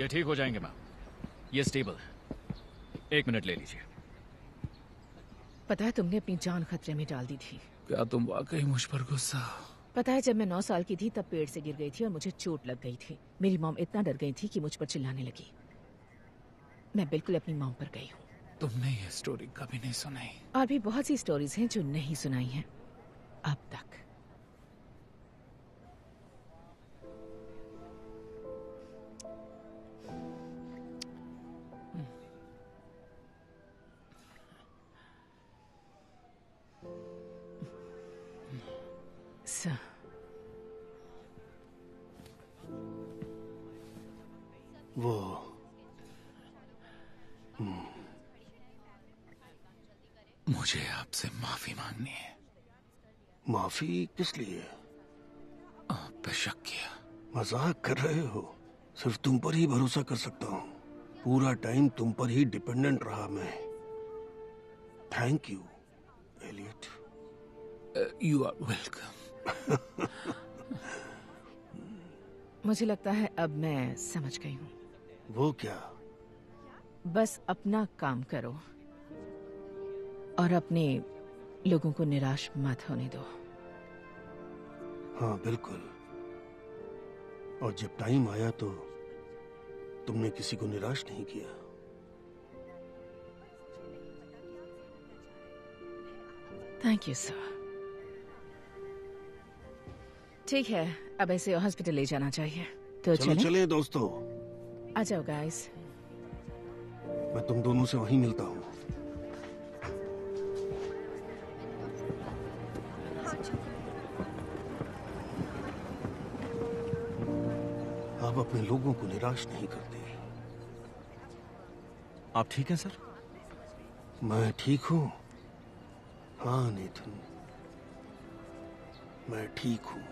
ये ठीक हो जाएंगे मैम, ये स्टेबल है। 1 मिनट ले लीजिए। पता है तुमने अपनी जान खतरे में डाल दी थी। क्या तुम वाकई मुझ पर गुस्सा? पता है जब मैं 9 साल की थी तब पेड़ से गिर गई थी और मुझे चोट लग गई थी। मेरी मॉम इतना डर गई थी कि मुझ पर चिल्लाने लगी। मैं बिल्कुल अपनी मॉम पर गई हूँ। तुमने ये स्टोरी कभी नहीं सुनाई। और भी बहुत सी स्टोरीज हैं जो नहीं सुनाई हैं अब तक। वो मुझे आपसे माफी मांगनी है। माफी किस लिए? आप पे शक किया। मजाक कर रहे हो? सिर्फ तुम पर ही भरोसा कर सकता हूँ। पूरा टाइम तुम पर ही डिपेंडेंट रहा मैं। Thank you Elliot. You are welcome. मुझे लगता है अब मैं समझ गई हूँ। वो क्या? बस अपना काम करो और अपने लोगों को निराश मत होने दो। हाँ बिल्कुल। और जब टाइम आया तो तुमने किसी को निराश नहीं किया। Thank you sir. ठीक है, अब ऐसे हॉस्पिटल ले जाना चाहिए। तो चलो चलें दोस्तों। आ जाओ गाइस। मैं तुम दोनों से वहीं मिलता हूँ। आप अपने लोगों को निराश नहीं करते। आप ठीक हैं सर? मैं ठीक हूँ। हाँ नेथन, मैं ठीक हूँ।